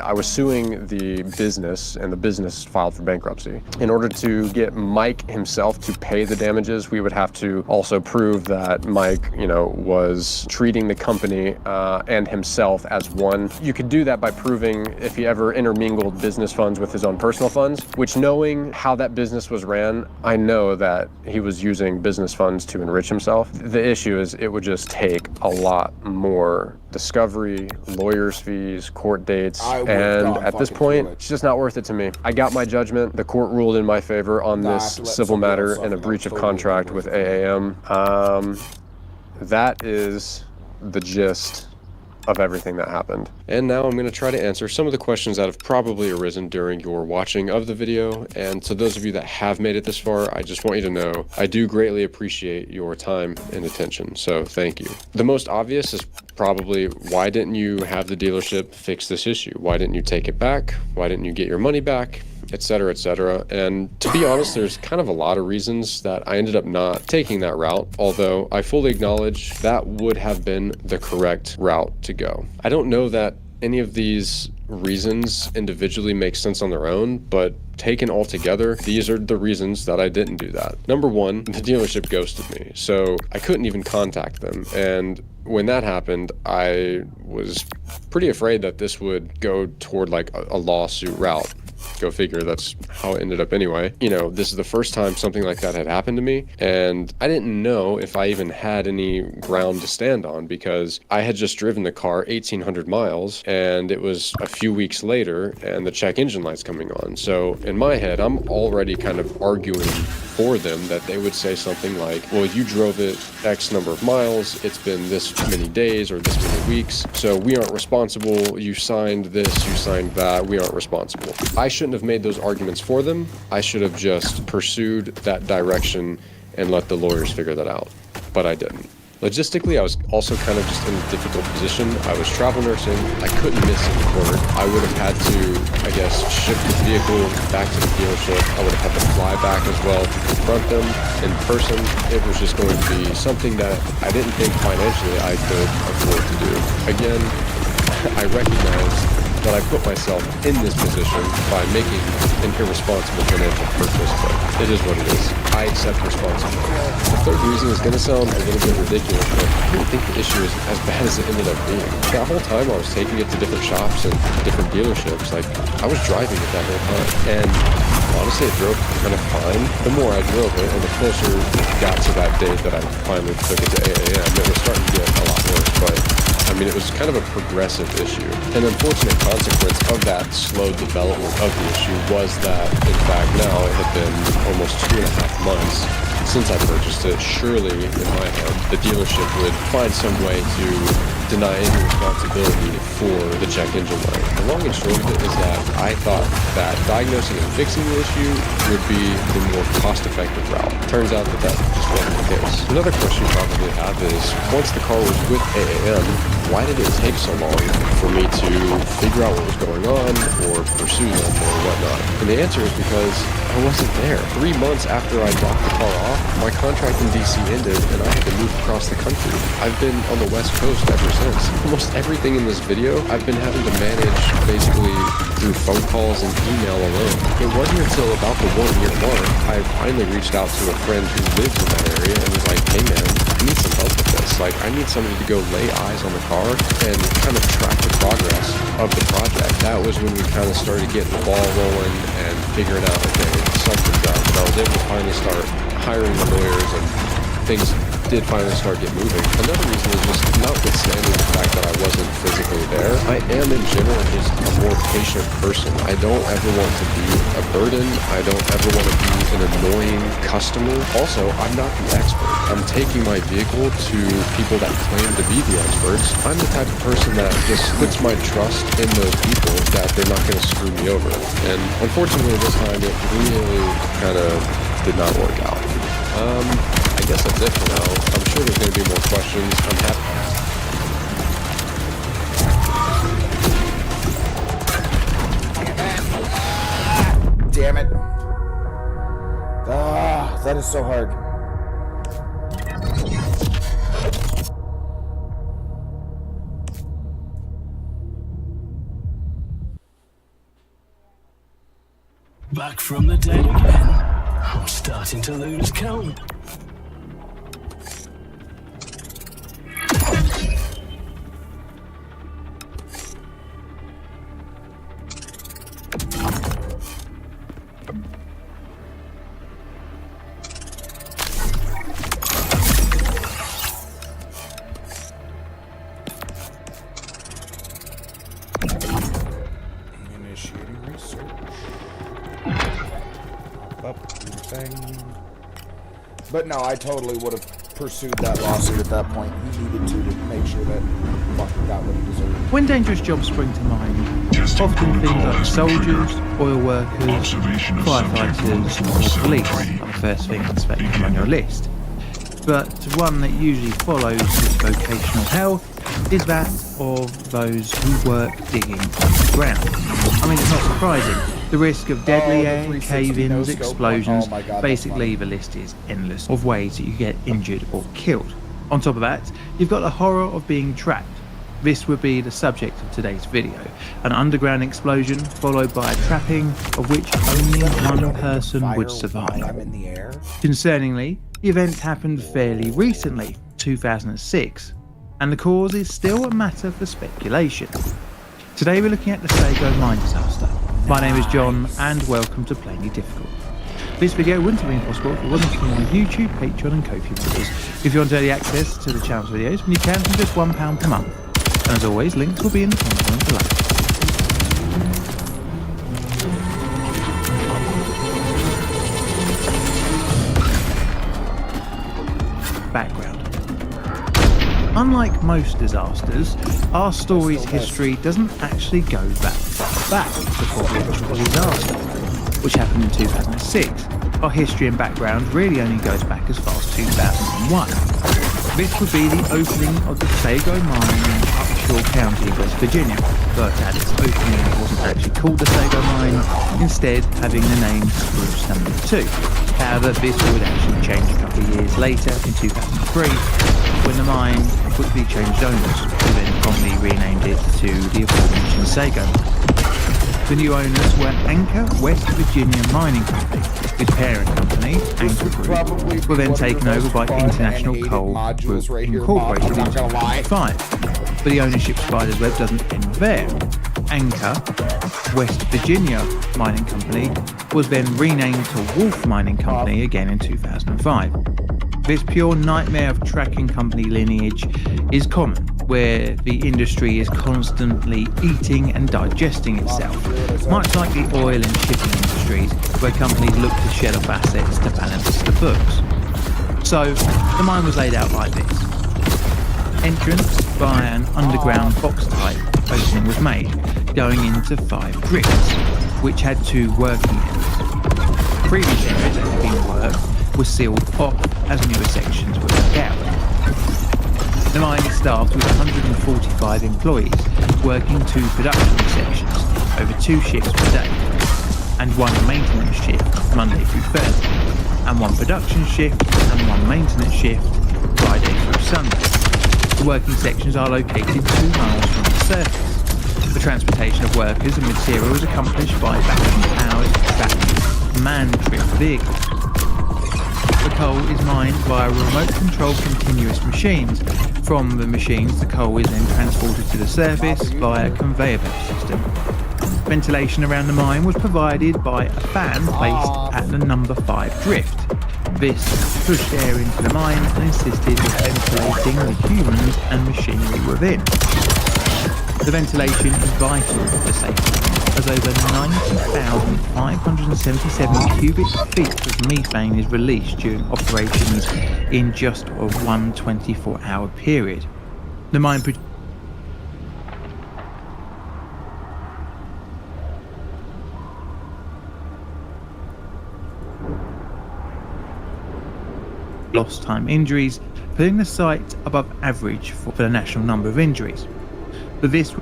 I was suing the business and the business filed for bankruptcy. In order to get Mike himself to pay the damages, we would have to also prove that Mike, you know, was treating the company and himself as one. You could do that by proving if he ever intermingled business funds with his own personal funds, which, knowing how that business was ran, I know that he was using business funds to enrich himself. The issue is it would just take a lot more discovery, lawyers' fees, court dates, and at this point, it's just not worth it to me. I got my judgment. The court ruled in my favor on this civil matter and a breach of contract with AAM. That is the gist of everything that happened. And now I'm going to try to answer some of the questions that have probably arisen during your watching of the video. And to those of you that have made it this far, I just want you to know I do greatly appreciate your time and attention. So thank you. The most obvious is probably, why didn't you have the dealership fix this issue? Why didn't you take it back? Why didn't you get your money back? Etc., etc. And to be honest, there's kind of a lot of reasons that I ended up not taking that route, although I fully acknowledge that would have been the correct route to go. I don't know that any of these reasons individually make sense on their own, but taken all together, these are the reasons that I didn't do that. Number one, the dealership ghosted me, so I couldn't even contact them. And when that happened, I was pretty afraid that this would go toward like a lawsuit route. Go figure, that's how it ended up anyway. You know, this is the first time something like that had happened to me, and I didn't know if I even had any ground to stand on because I had just driven the car 1,800 miles, and it was a few weeks later, and the check engine light's coming on. So in my head, I'm already kind of arguing for them that they would say something like, well, you drove it X number of miles, it's been this many days or this many weeks, so we aren't responsible, you signed this, you signed that, we aren't responsible. I shouldn't have made those arguments for them. I should have just pursued that direction and let the lawyers figure that out, but I didn't. Logistically, I was also kind of just in a difficult position. I was travel nursing. I couldn't miss any work. I would have had to, I guess, shift the vehicle back to the dealership. I would have had to fly back as well to confront them in person. It was just going to be something that I didn't think financially I could afford to do. Again, I recognize that I put myself in this position by making an irresponsible financial purchase, but it is what it is. I accept responsibility. The third reason is going to sound a little bit ridiculous, but I don't think the issue is as bad as it ended up being. That whole time I was taking it to different shops and different dealerships, like I was driving it that whole time, and honestly it drove kind of fine. The more I drove it and the closer it got to that date that I finally took it to AAM, it was starting to get a lot worse, but I mean, it was kind of a progressive issue. An unfortunate consequence of that slow development of the issue was that, in fact, now it had been almost 2.5 months since I purchased it. Surely, in my head, the dealership would find some way to deny any responsibility for the check engine light. The long and short of it is that I thought that diagnosing and fixing the issue would be the more cost-effective route. Turns out that that just wasn't the case. Another question you probably have is, once the car was with AAM, why did it take so long for me to figure out what was going on or pursue them or whatnot? And the answer is because I wasn't there. 3 months after I dropped the car off, my contract in DC ended and I had to move across the country. I've been on the West Coast ever sense. Almost everything in this video I've been having to manage basically through phone calls and email alone. It wasn't until about the 1 year mark I finally reached out to a friend who lives in that area and was like, hey man, I need some help with this. Like, I need somebody to go lay eyes on the car and kind of track the progress of the project. That was when we kind of started getting the ball rolling and figuring out, okay, something's up. And I was able to finally start hiring the lawyers, and things did finally start getting moving. Another reason is just notwithstanding the fact that I wasn't physically there, I am in general just a more patient person. I don't ever want to be a burden. I don't ever want to be an annoying customer. Also, I'm not the expert. I'm taking my vehicle to people that claim to be the experts. I'm the type of person that just puts my trust in those people that they're not going to screw me over. And unfortunately this time it really kind of did not work out. I guess that's it for now. I'm sure there's going to be more questions. I'm happy. Damn it. Ah, that is so hard. Back from the dead again. I'm starting to lose count. Initiating research. Up, thing. But no, I totally would have pursued that lawsuit at that point. He needed to make sure that fucker got what he deserved. When dangerous jobs spring to mind, often things like soldiers, oil workers, firefighters, or police are the first thing inspected on your list. But one that usually follows this vocational hell is that of those who work digging underground. I mean, it's not surprising. The risk of deadly air, cave-ins, explosions, basically the list is endless of ways that you get injured or killed. On top of that, you've got the horror of being trapped. This would be the subject of today's video. An underground explosion followed by a trapping of which only one person would survive. Concerningly, the event happened fairly recently, 2006, and the cause is still a matter for speculation. Today we're looking at the Sago mine disaster. My name is John and welcome to Plainly Difficult. This video wouldn't have been possible if it wasn't for my YouTube, Patreon and Ko-fi members. If you want early access to the channel's videos, then you can from just £1 per month. And as always, links will be in the comment below. Background. Unlike most disasters, our story's history doesn't actually go that far back before the actual disaster, which happened in 2006. Our history and background really only goes back as far as 2001. This would be the opening of the Sago mine in Upshur County, West Virginia, but at its opening it wasn't actually called the Sago mine, instead having the name Spruce No. 2. However, this would actually change a couple of years later in 2003, when the mine quickly changed owners, who then promptly renamed it to the aforementioned Sago. The new owners were Anchor West Virginia Mining Company, whose parent company, Anchor Group, were then taken over by International Coal Group Incorporated in 2005. But the ownership spider's web doesn't end there. Anchor West Virginia Mining Company was then renamed to Wolf Mining Company again in 2005. This pure nightmare of tracking company lineage is common, where the industry is constantly eating and digesting itself, much like the oil and shipping industries, where companies look to shed off assets to balance the books. So, the mine was laid out like this. Entrance via an underground box-type opening was made, going into 5 drifts, which had 2 working areas. Previous areas that had been worked were sealed off as newer sections were dug out. The mine is staffed with 145 employees working 2 production sections over 2 shifts per day, and 1 maintenance shift Monday through Thursday, and 1 production shift and 1 maintenance shift Friday through Sunday. The working sections are located 2 miles from the surface. The transportation of workers and material is accomplished by battery-powered man-driven vehicles. The coal is mined via remote-controlled continuous machines. From the machines, the coal is then transported to the surface via a conveyor belt system. Ventilation around the mine was provided by a fan placed at the number 5 drift. This pushed air into the mine and assisted with ventilating the humans and machinery within. The ventilation is vital for safety, as over 90,577 cubic feet of methane is released during operations in just a 24-hour period. The mine lost time injuries, putting the site above average for the national number of injuries. But this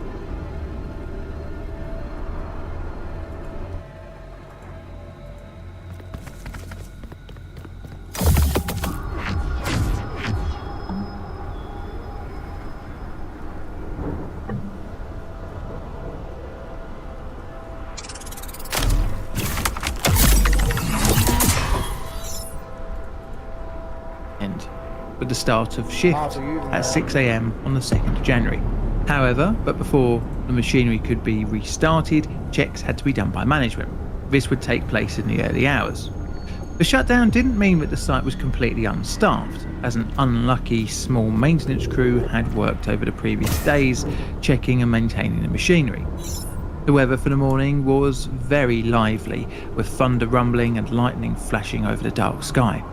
with the start of shift at 6 AM on the 2nd of January. However, before the machinery could be restarted, checks had to be done by management. This would take place in the early hours. The shutdown didn't mean that the site was completely unstaffed, as an unlucky small maintenance crew had worked over the previous days checking and maintaining the machinery. The weather for the morning was very lively, with thunder rumbling and lightning flashing over the dark sky.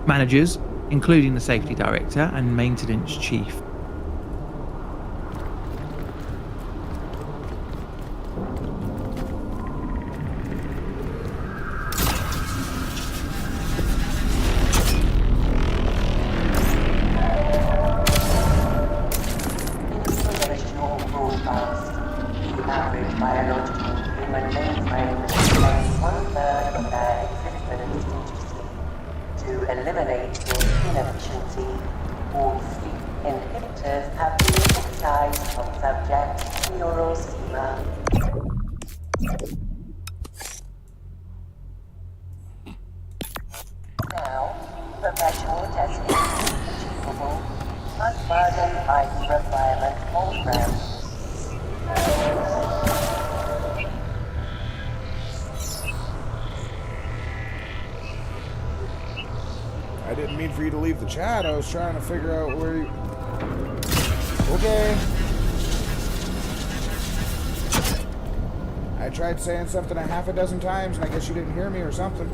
Managers, including the safety director and maintenance chief, I didn't mean for you to leave the chat. I was trying to figure out where you... Okay. I tried saying something a half a dozen times, and I guess you didn't hear me or something.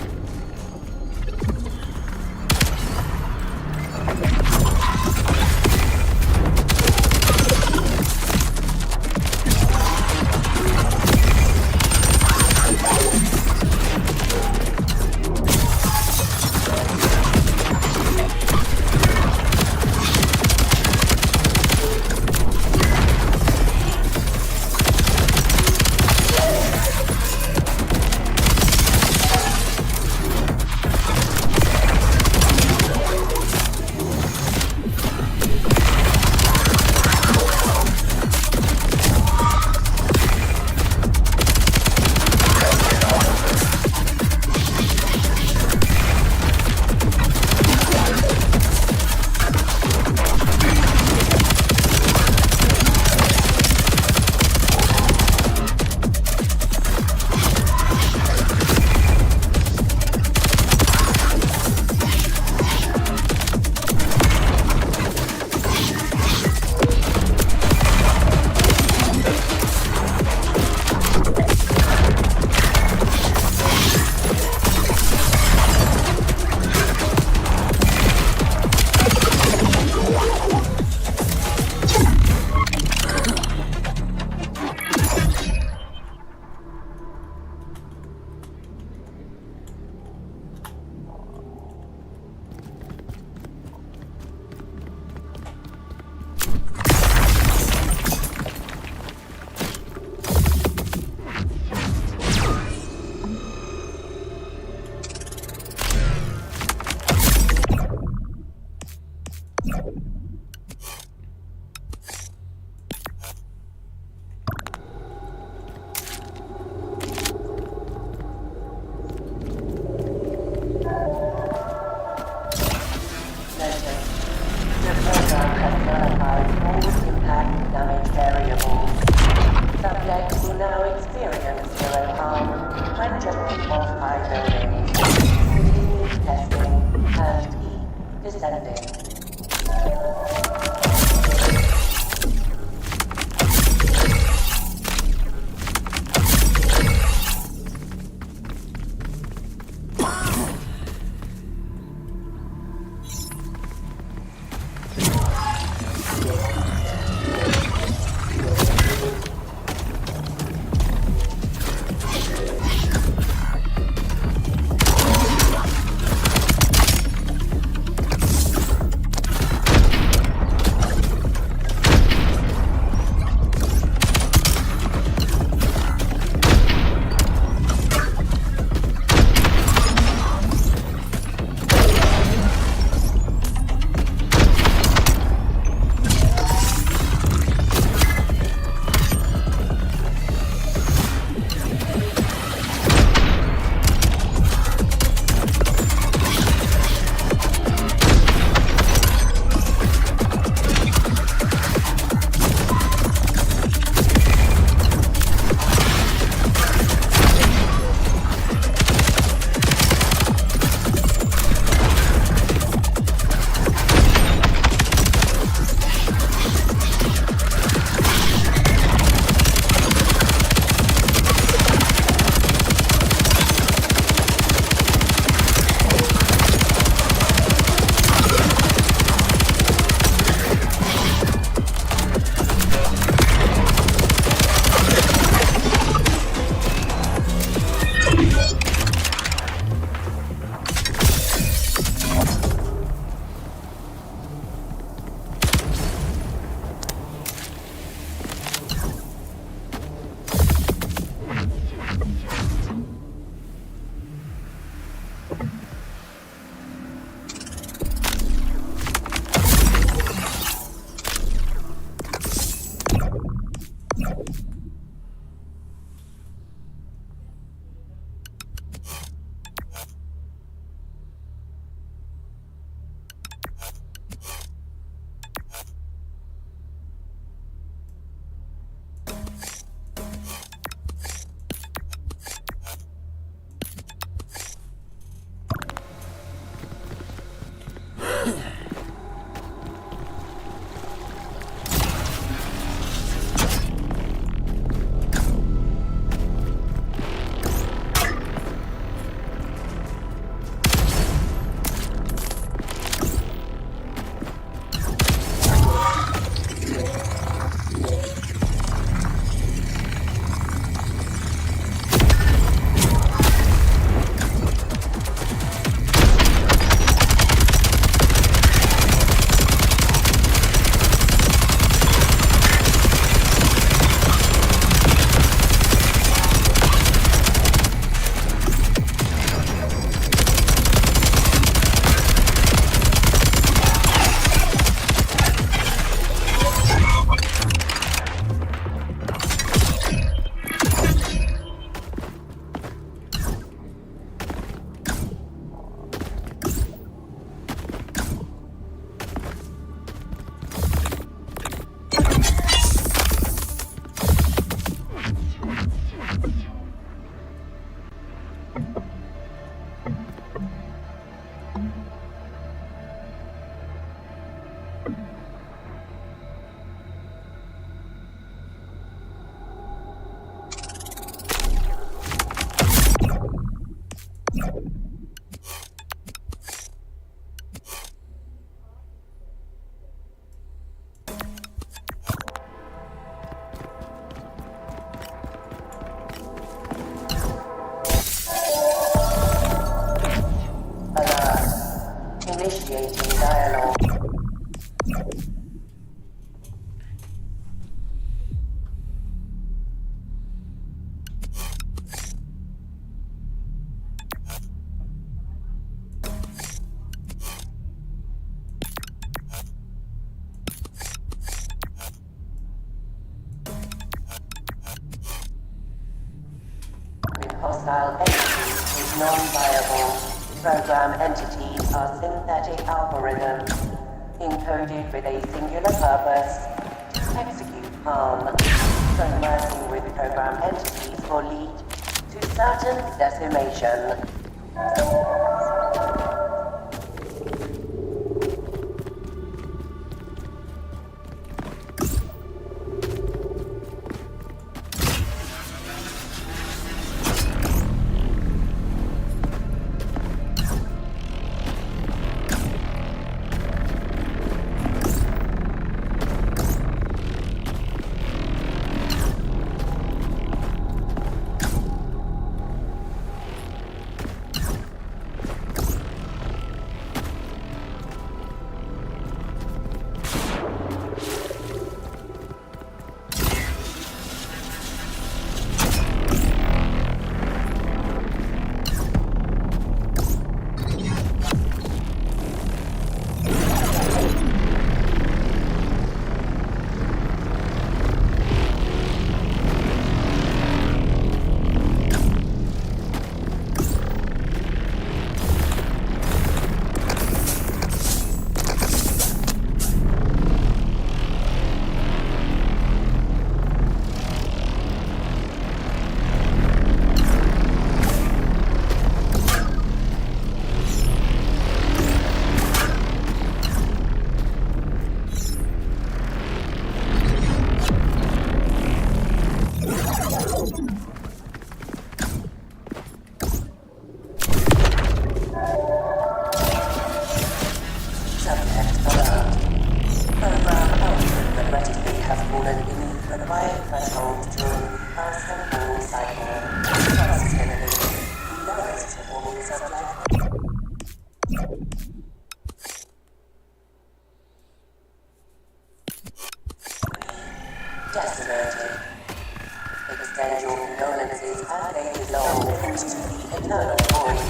now experience zero harm when jumping off high buildings. Continuing testing and keep descending. Initiating dialogue. Hostile entity is non-viable. Program entities are synthetic algorithms, encoded with a singular purpose to execute harm. conversing with program entities will lead to certain decimation. Decimated. Extend your condolences as they dissolve into the eternal void.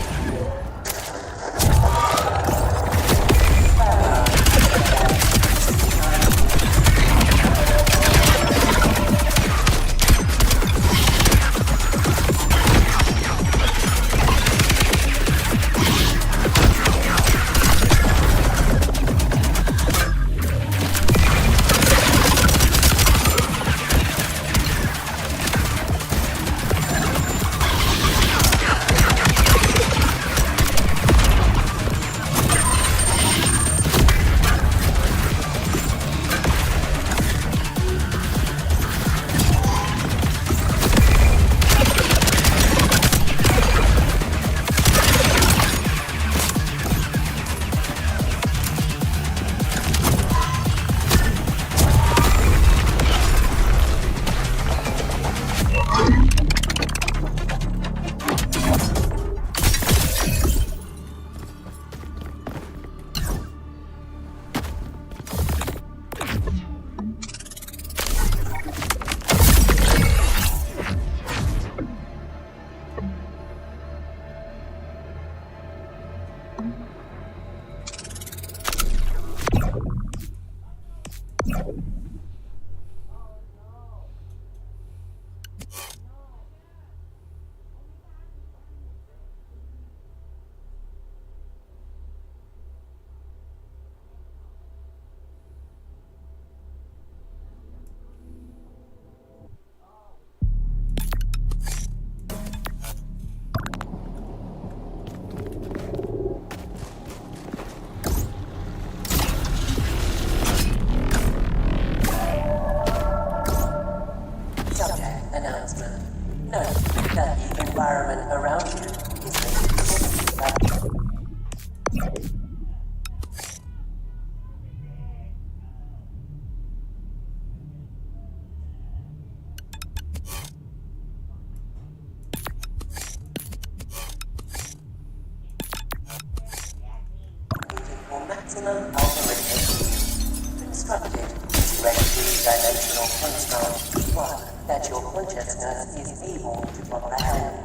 Maximum algorithm constructed to a three-dimensional construct, one that your consciousness is able to comprehend.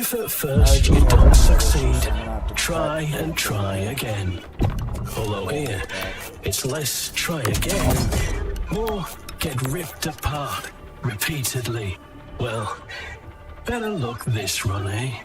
If at first you don't succeed, try and try again. Although here, it's less try again, more get ripped apart repeatedly. Well, better luck this run, eh?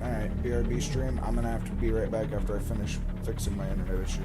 Alright, BRB stream. I'm gonna have to be right back after I finish fixing my internet issue.